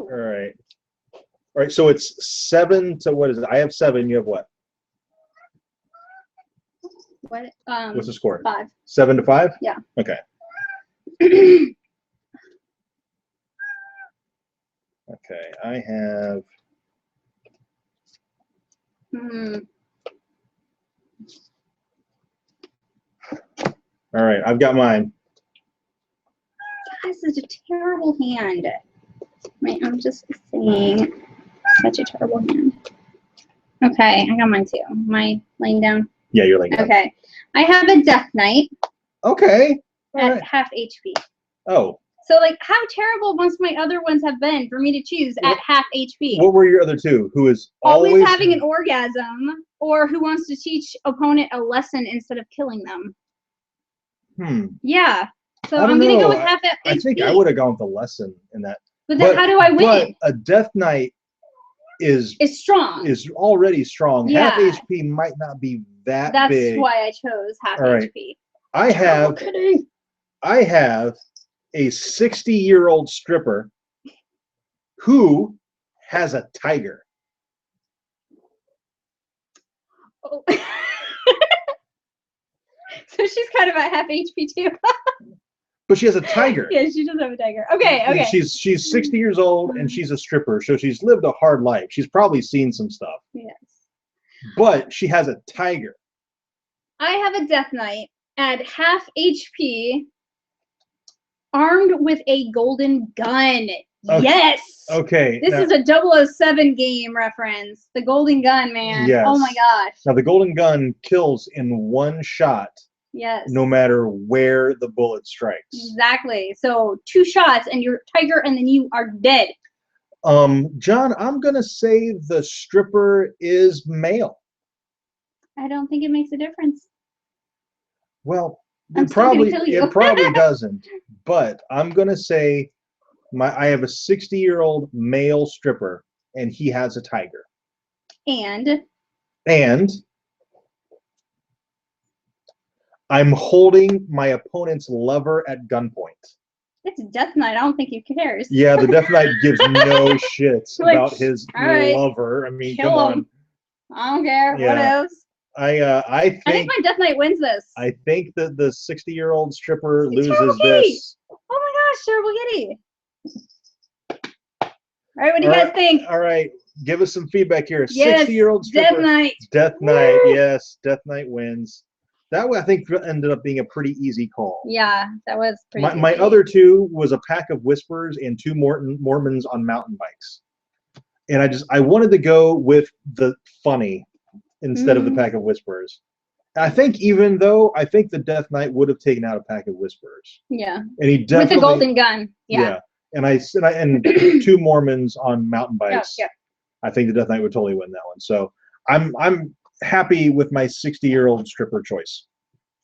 right. All right. So it's 7 to what is it? I have 7. You have what? What? What's the score? 5. 7 to 5? Yeah. Okay. Okay. I have. All right, I've got mine. That's such a terrible hand. Right, I'm just saying, such a terrible hand. Okay, I got mine too. Am I laying down? Yeah, you're laying down. Okay, I have a Death Knight. Okay. At half HP. Oh. So, like, how terrible must my other ones have been for me to choose at half HP? What were your other two? Who is always having an orgasm, or who wants to teach opponent a lesson instead of killing them? Yeah. So I'm going to go with half HP. I think I would have gone with the lesson in that. But then how do I win? But a Death Knight is strong. Is already strong. Yeah. Half HP might not be that big. That's why I chose half HP. I have a 60-year-old stripper who has a tiger. Oh. So she's kind of at half HP too. But she has a tiger. Yeah, she does have a tiger. Okay. She's 60 years old and she's a stripper, so she's lived a hard life. She's probably seen some stuff. Yes. But she has a tiger. I have a Death Knight at half HP, armed with a golden gun. Okay. Yes. Okay. This is a 007 game reference. The golden gun, man. Yes. Oh my gosh. Now the golden gun kills in one shot. Yes. No matter where the bullet strikes. Exactly. So 2 shots and you're tiger and then you are dead. John, I'm gonna say the stripper is male. I don't think it makes a difference. Well, it probably doesn't. But I'm gonna say I have a 60-year-old male stripper and he has a tiger. And I'm holding my opponent's lover at gunpoint. It's Death Knight. I don't think he cares. Yeah, the Death Knight gives no shits about his lover. I mean, come on. I don't care. Yeah. What else? I I think think my Death Knight wins this. I think that the 60-year-old stripper loses Kitty! this. Oh my gosh, Terrible Kitty. All right, what do you All guys right, think? All right, give us some feedback here. Yes, 60-year-old stripper. Death Knight. Death Knight, Woo! yes, Death Knight wins. That one I think ended up being a pretty easy call. Yeah, that was pretty My easy. other two was a pack of Whisperers and two Mormons on mountain bikes. And I wanted to go with the funny instead of the pack of Whisperers. I think I think the Death Knight would have taken out a pack of Whisperers. Yeah. And he definitely with the golden gun. Yeah. And two Mormons on mountain bikes. Yeah. I think the Death Knight would totally win that one. So I'm happy with my 60-year-old stripper choice.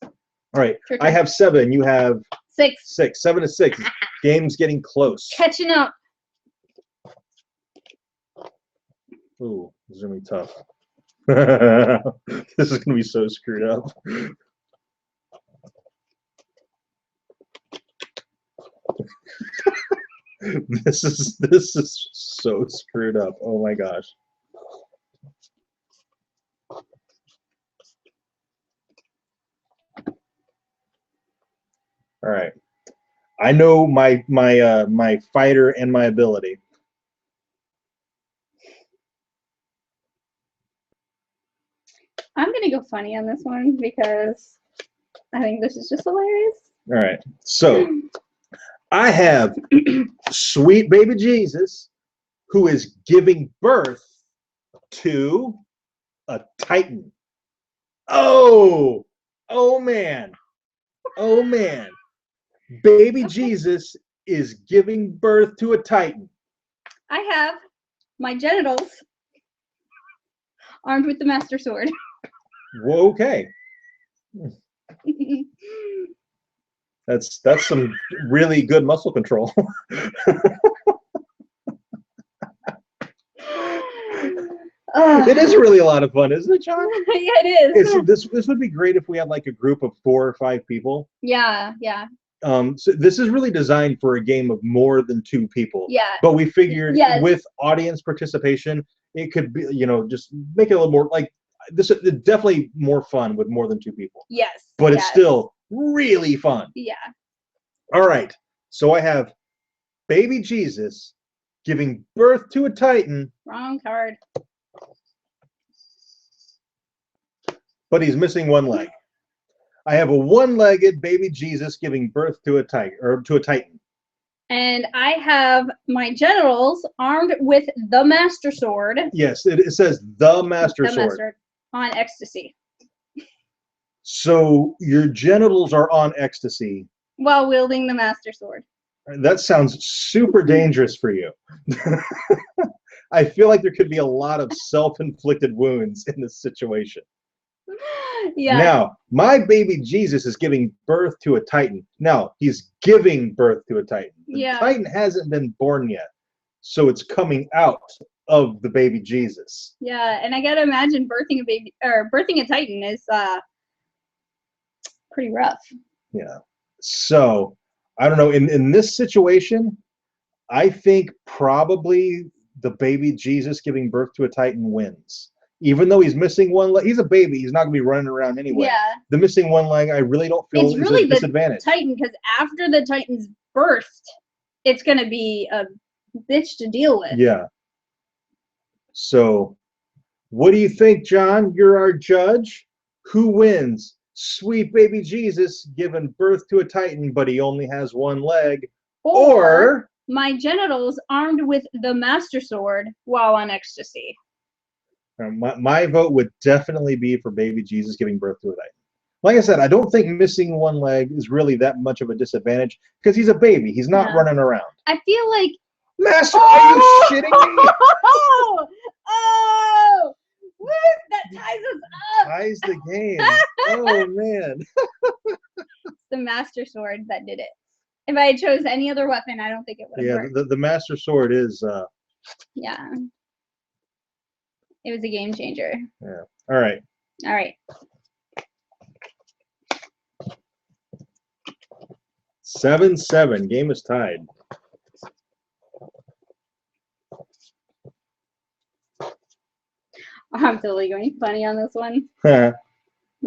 All right, I have 7. You have 6. 6. 7 to 6. Game's getting close. Catching up. Ooh, this is gonna be tough. This is gonna be so screwed up. This is so screwed up. Oh my gosh. All right. I know my fighter and my ability. I'm gonna go funny on this one because I think this is just hilarious. All right. So I have sweet baby Jesus, who is giving birth to a Titan. Oh man. Oh man. Baby Jesus is giving birth to a Titan. I have my genitals armed with the Master Sword. Whoa, okay. That's some really good muscle control. It is really a lot of fun, isn't it, John? Yeah, it is. This would be great if we had like a group of 4 or 5 people. Yeah. So this is really designed for a game of more than 2 people. Yeah. But we figured with audience participation, it could be, just make it a little more like this. Is definitely more fun with more than 2 people. Yes. But it's still really fun. Yeah. All right. So I have baby Jesus giving birth to a Titan. Wrong card. But he's missing one leg. I have a one-legged baby Jesus giving birth to a Titan. And I have my genitals armed with the Master Sword. Yes, it says the Master Sword. On ecstasy. So your genitals are on ecstasy. While wielding the Master Sword. That sounds super dangerous for you. I feel like there could be a lot of self-inflicted wounds in this situation. Yeah. Now, my baby Jesus is giving birth to a Titan. Now, he's giving birth to a Titan. The Titan hasn't been born yet. So it's coming out of the baby Jesus. Yeah, and I gotta imagine birthing a Titan is pretty rough. Yeah. So I don't know. In this situation, I think probably the baby Jesus giving birth to a Titan wins. Even though he's missing one leg, he's a baby. He's not going to be running around anyway. Yeah. The missing one leg, I really don't feel is a disadvantage. The Titan, because after the Titan's birthed, it's going to be a bitch to deal with. Yeah. So, what do you think, John? You're our judge. Who wins? Sweet baby Jesus giving birth to a Titan, but he only has one leg, or my genitals armed with the Master Sword while on ecstasy. My vote would definitely be for baby Jesus giving birth to a Titan. Like I said, I don't think missing one leg is really that much of a disadvantage because he's a baby. He's not running around. I feel like Master, are you shitting me? Oh! Woo! That ties us up. Ties the game. Oh man. It's the Master Sword that did it. If I had chose any other weapon, I don't think it would have worked. The Master Sword is yeah. It was a game changer. Yeah. All right. All right. 7-7. Game is tied. All I'm totally going funny on this one. Huh.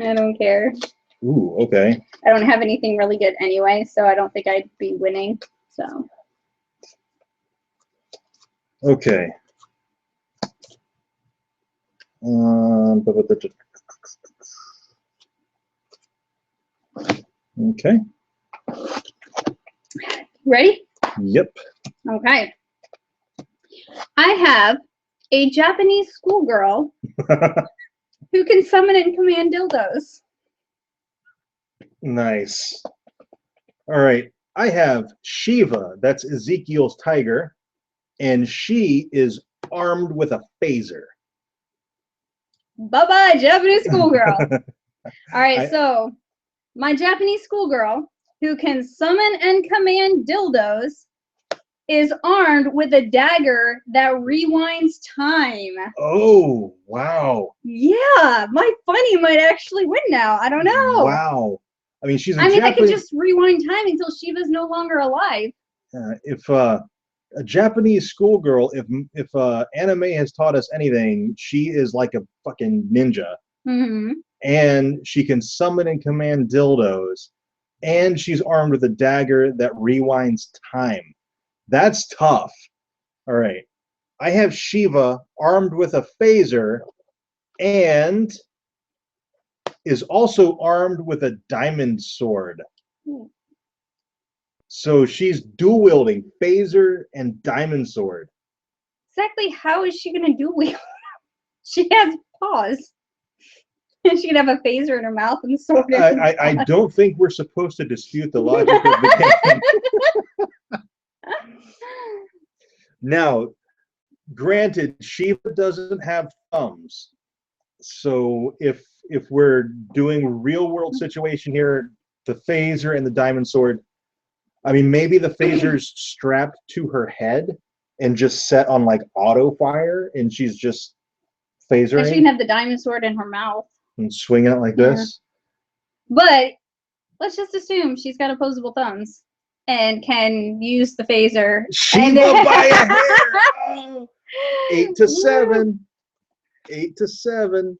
I don't care. Ooh, okay. I don't have anything really good anyway, so I don't think I'd be winning. So. Okay. Okay. Ready? Yep. Okay. I have a Japanese schoolgirl who can summon and command dildos. Nice. All right. I have Shiva. That's Ezekiel's tiger. And she is armed with a phaser. Bye-bye, Japanese schoolgirl. All right, so my Japanese schoolgirl who can summon and command dildos is armed with a dagger that rewinds time. Oh, wow. Yeah, my funny might actually win now. I don't know. Wow. I mean, she's a I could just rewind time until Shiva's no longer alive. if a Japanese schoolgirl, if anime has taught us anything, she is like a fucking ninja. Mm-hmm. And she can summon and command dildos. And she's armed with a dagger that rewinds time. That's tough. All right. I have Shiva armed with a phaser and is also armed with a diamond sword. So she's dual wielding phaser and diamond sword. Exactly how is she going to dual wield? She has paws. She can have a phaser in her mouth and sword in her paws. I don't think we're supposed to dispute the logic of the game. Now, granted, Shiva doesn't have thumbs. So if we're doing real world situation here, the phaser and the diamond sword, I mean, maybe the phaser's strapped to her head and just set on like auto fire, and she's just phasering. And she can have the diamond sword in her mouth and swinging it like this. But let's just assume she's got opposable thumbs and can use the phaser. Shiva by a hair. Oh, 8-7. 8-7.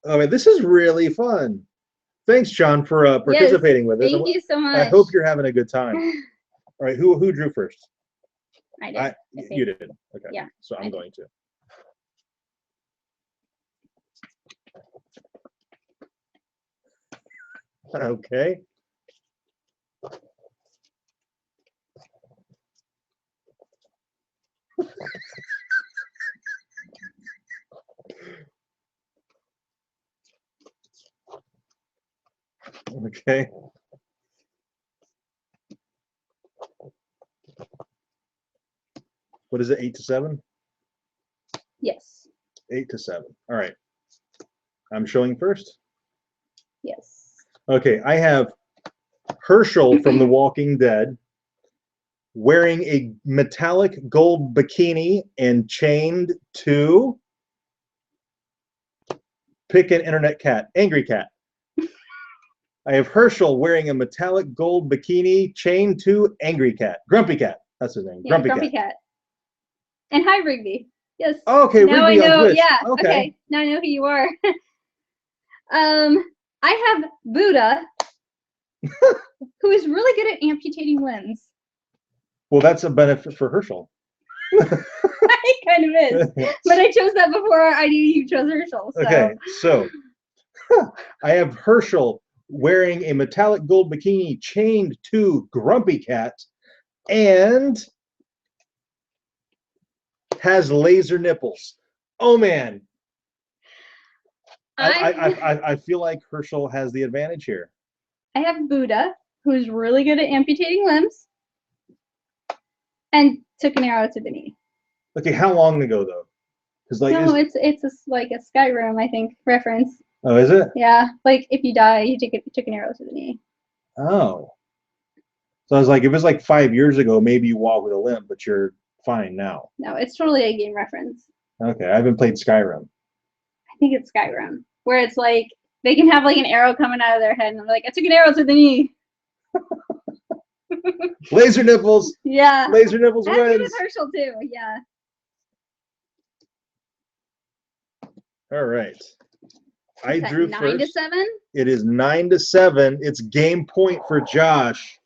I mean, this is really fun. Thanks, John, for participating with us. Thank you so much. I hope you're having a good time. All right, who drew first? I did. You did. Okay. Yeah. So I'm going to. Okay. Okay. What is it? 8-7? Yes. 8-7. All right. I'm showing first. Yes. Okay, I have Herschel from The Walking Dead wearing a metallic gold bikini and chained to pick an internet cat, angry cat. I have Herschel wearing a metallic gold bikini chained to angry cat, grumpy cat. That's his name, Yeah, grumpy cat. And hi, Rigby. Yes. Okay, now Rigby I know. on Twitch. Yeah. Okay. Now I know who you are. I have Buddha, who is really good at amputating limbs. Well, that's a benefit for Herschel. It kind of is. But I chose that before I knew you chose Herschel. So. Okay, so I have Herschel wearing a metallic gold bikini chained to Grumpy Cat and has laser nipples. Oh man. I feel like Herschel has the advantage here. I have Buddha, who's really good at amputating limbs, and took an arrow to the knee. Okay, how long ago though? Because like it's like a Skyrim, I think, reference. Oh, is it? Yeah, like if you die, you took an arrow to the knee. Oh. So I was like, if it was like 5 years ago, maybe you walk with a limp, but you're fine now. No, it's totally a game reference. Okay, I haven't played Skyrim. I think it's Skyrim, where it's like they can have like an arrow coming out of their head, and I'm like, I took an arrow to the knee. Laser nipples. Yeah. Laser nipples wins. wins. With Herschel too. Yeah. All right. I Is that drew 9 first. to 7? It is 9-7. It's game point for Josh.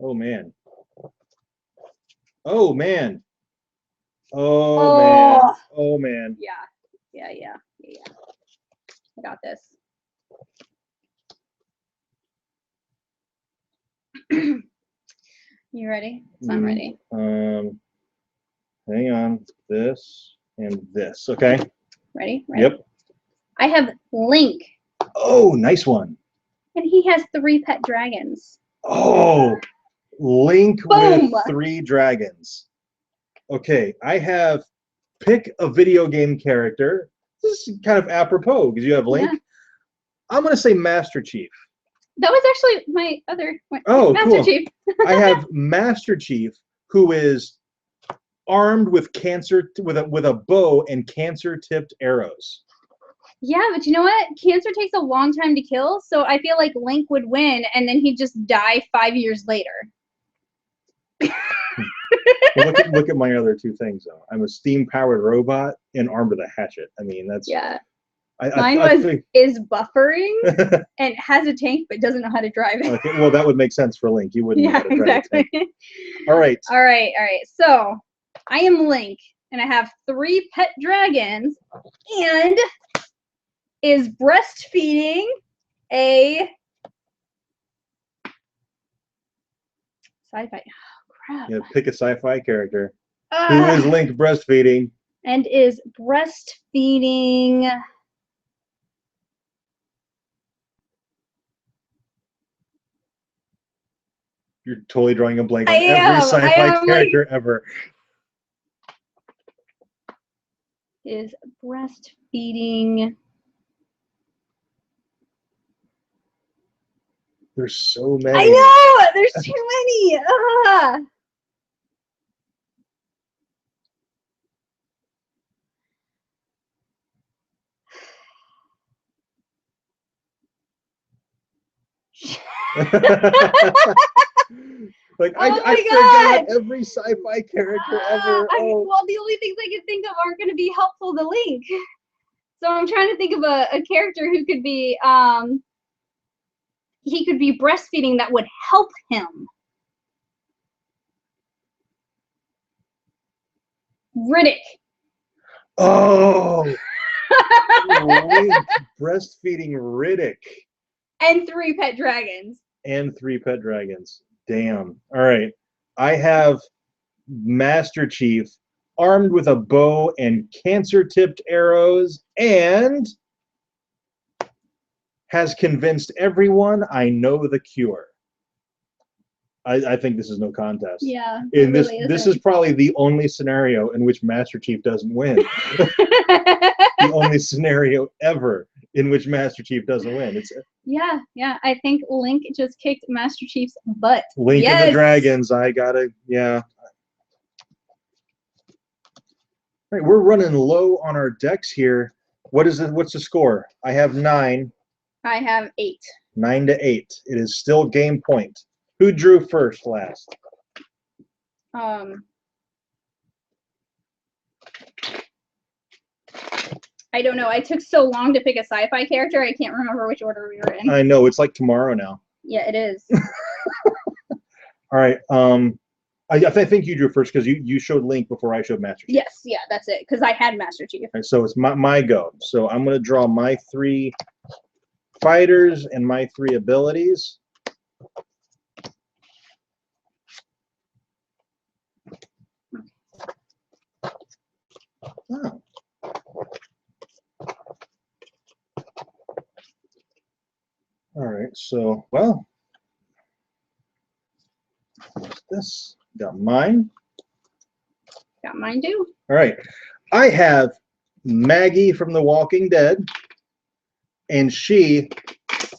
Oh man. Oh man. Oh man. Oh man. Yeah. I got this. You ready? So I'm ready. Hang on. This and this. Okay. Ready? Yep. I have Link, Oh, nice one. and he has 3 pet dragons. Oh, Link Boom! with 3 dragons. Okay, I have pick a video game character. This is kind of apropos because you have Link. Yeah. I'm going to say Master Chief. That was actually my other one. Oh, Master cool. Chief. I have Master Chief, who is armed with a bow and cancer-tipped arrows. Yeah, but you know what? Cancer takes a long time to kill, so I feel like Link would win, and then he'd just die 5 years later. Well, look at my other 2 things, though. I'm a steam-powered robot and armed with a hatchet. I mean, that's... Yeah. Mine is buffering and has a tank but doesn't know how to drive it. Okay, well, that would make sense for Link. He wouldn't know how to drive exactly. a tank. All right. So, I am Link, and I have 3 pet dragons, and is breastfeeding a sci-fi. Oh, crap. Yeah, pick a sci-fi character. Who is Link breastfeeding? And is breastfeeding... You're totally drawing a blank on every sci-fi character ever. Is breastfeeding... There's so many. I know! There's too many! Like I forgot every sci-fi character ever. Well, the only things I can think of aren't going to be helpful to Link. So I'm trying to think of a character who could be, he could be breastfeeding that would help him. Riddick. Oh! Link breastfeeding Riddick. And 3 pet dragons. And 3 pet dragons. Damn. All right. I have Master Chief armed with a bow and cancer-tipped arrows and has convinced everyone I know the cure. I think this is no contest. Yeah. And this is probably the only scenario in which Master Chief doesn't win. The only scenario ever in which Master Chief doesn't win. It's yeah. I think Link just kicked Master Chief's butt. Link and the Dragons. I gotta, yeah. All right, we're running low on our decks here. What's the score? I have 9. I have 8. 9-8. It is still game point. Who drew first last? I don't know. I took so long to pick a sci-fi character, I can't remember which order we were in. I know, it's like tomorrow now. Yeah, it is. All right. I think you drew first because you showed Link before I showed Master Chief. Yes, yeah, that's it. Because I had Master Chief. Right, so it's my go. So I'm going to draw my 3 fighters and my 3 abilities. Oh. All right, so, well, what's this? Got mine. Got mine too. All right, I have Maggie from The Walking Dead, and she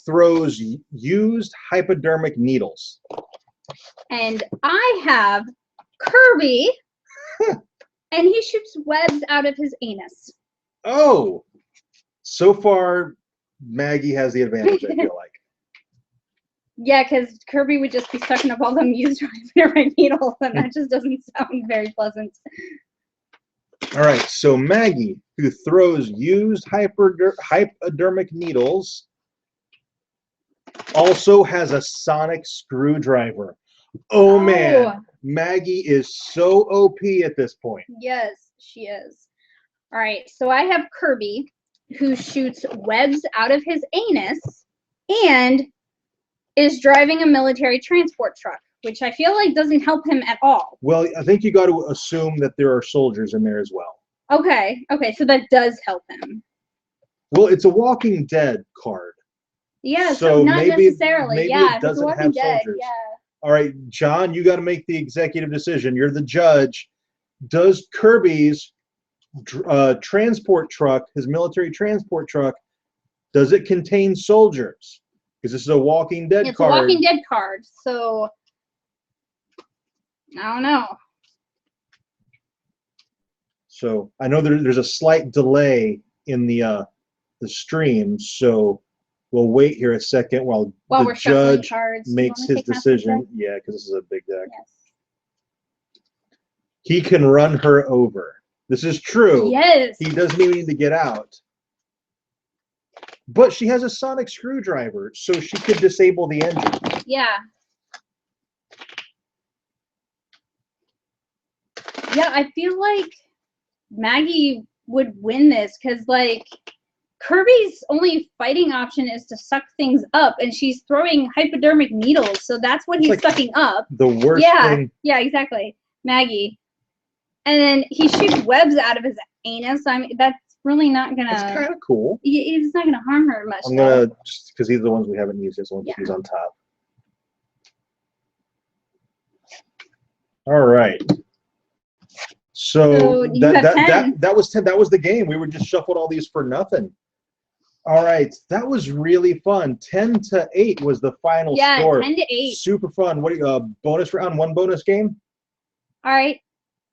throws used hypodermic needles. And I have Kirby, and he shoots webs out of his anus. Oh, so far Maggie has the advantage, I feel like. Yeah, because Kirby would just be sucking up all them used hypodermic needles, and that just doesn't sound very pleasant. All right, so Maggie, who throws used hypodermic needles, also has a sonic screwdriver. Oh man, Maggie is so OP at this point. Yes, she is. All right, so I have Kirby, who shoots webs out of his anus and is driving a military transport truck, which I feel like doesn't help him at all. Well, I think you got to assume that there are soldiers in there as well. Okay, so that does help him. Well, it's a Walking Dead card. Yeah, so not necessarily. Maybe yeah, it doesn't Walking have Dead, soldiers. yeah. All right, John, you got to make the executive decision. You're the judge. Does Kirby's transport truck, his military transport truck, does it contain soldiers? Because this is a Walking Dead card. It's a Walking Dead card, so I don't know. So I know there's a slight delay in the stream, so we'll wait here a second while the judge makes his decision. Yeah, because this is a big deck. Yes. He can run her over. This is true. Yes. He doesn't even need to get out. But she has a sonic screwdriver, so she could disable the engine. Yeah. Yeah, I feel like Maggie would win this because, like, Kirby's only fighting option is to suck things up, and she's throwing hypodermic needles, so that's what he's sucking up. The worst thing. Yeah, exactly. Maggie. And then he shoots webs out of his anus. I mean, that's really not gonna. It's kind of cool. It's not gonna harm her much. I'm gonna just because these are the ones we haven't used. This one he's on top. All right. So that was 10. That was the game. We were just shuffled all these for nothing. All right, that was really fun. 10-8 was the final score. 10-8. Super fun. What do you bonus round? One bonus game. All right.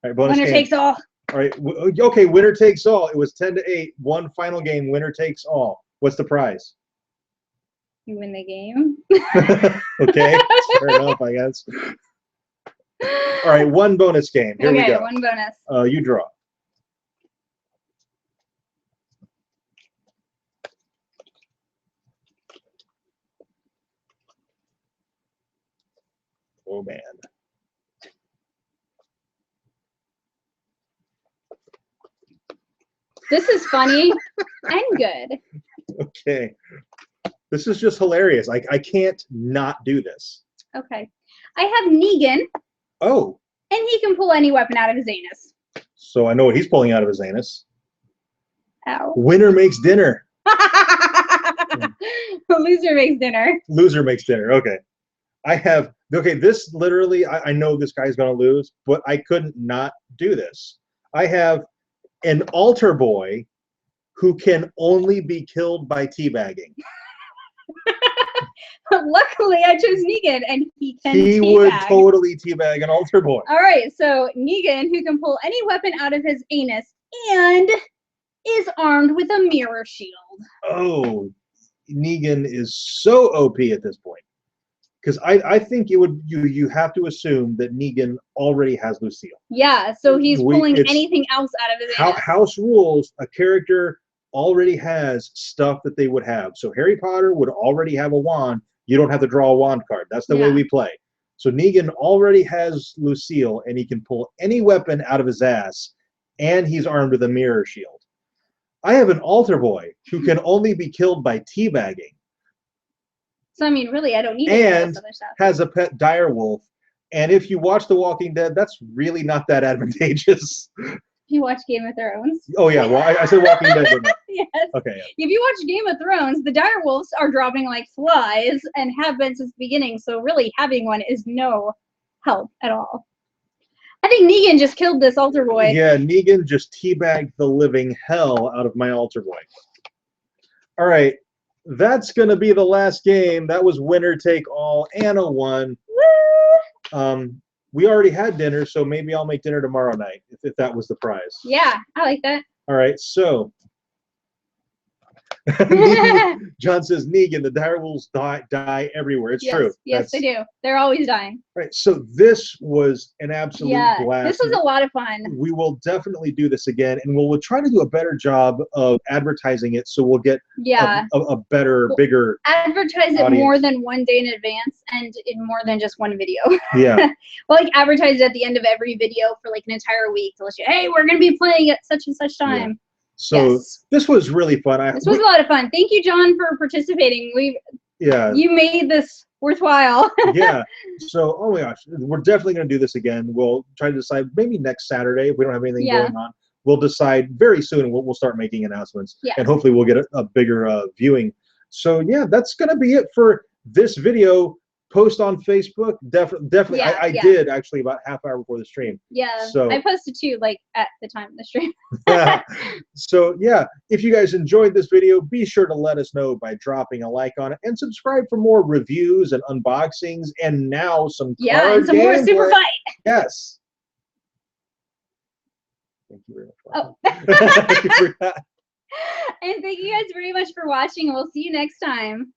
All right, bonus winner game. Takes all. All right. Okay, winner takes all. It was 10-8. One final game. Winner takes all. What's the prize? You win the game. Okay, fair enough, I guess. All right, one bonus game. Here we go. One bonus. You draw. Oh, man. This is funny and good. Okay. This is just hilarious. I can't not do this. Okay. I have Negan. Oh. And he can pull any weapon out of his anus. So I know what he's pulling out of his anus. Ow. Winner makes dinner. Loser makes dinner. Loser makes dinner. Okay. This literally, I know this guy's going to lose, but I couldn't not do this. I have an altar boy who can only be killed by teabagging. Luckily, I chose Negan, and he can He would totally teabag an altar boy. All right, so Negan, who can pull any weapon out of his anus and is armed with a mirror shield. Oh, Negan is so OP at this point. Because I think you have to assume that Negan already has Lucille. Yeah, so he's pulling anything else out of his anus. House rules, a character already has stuff that they would have. So Harry Potter would already have a wand. You don't have to draw a wand card. That's the way we play. So Negan already has Lucille, and he can pull any weapon out of his ass, and he's armed with a mirror shield. I have an altar boy who can only be killed by teabagging. So, I mean, really, I don't need any of this other stuff. Has a pet direwolf. And if you watch The Walking Dead, that's really not that advantageous. You watch Game of Thrones? Oh, yeah. Well, I said Walking Dead, but no. Yes. Okay. Yeah. If you watch Game of Thrones, the direwolves are dropping like flies and have been since the beginning. So, really, having one is no help at all. I think Negan just killed this altar boy. Yeah, Negan just teabagged the living hell out of my altar boy. All right. That's going to be the last game. That was winner take all. Anna won. Woo! We already had dinner, so maybe I'll make dinner tomorrow night if that was the prize. Yeah, I like that. All right, so John says, Negan, the dire wolves die everywhere. It's yes, true. Yes, they do. They're always dying. Right. So this was an absolute blast. This was a lot of fun. We will definitely do this again, and we'll try to do a better job of advertising it, so we'll get a better, bigger advertise it audience. More than one day in advance and in more than just one video. Yeah. Well, like advertise it at the end of every video for like an entire week to let you, hey, we're gonna be playing at such and such time. Yeah. So this was really fun. This was a lot of fun. Thank you, John, for participating. You made this worthwhile. Yeah. So, oh my gosh, we're definitely going to do this again. We'll try to decide maybe next Saturday if we don't have anything going on. We'll decide very soon. We'll start making announcements, and hopefully we'll get a bigger viewing. So yeah, that's going to be it for this video. Post on Facebook. Definitely. I did actually about half hour before the stream. Yeah. So I posted too, like at the time of the stream. So yeah, if you guys enjoyed this video, be sure to let us know by dropping a like on it and subscribe for more reviews and unboxings, and now some card and some more Super Fight. Yes. Thank you very much. And thank you guys very much for watching, and we'll see you next time.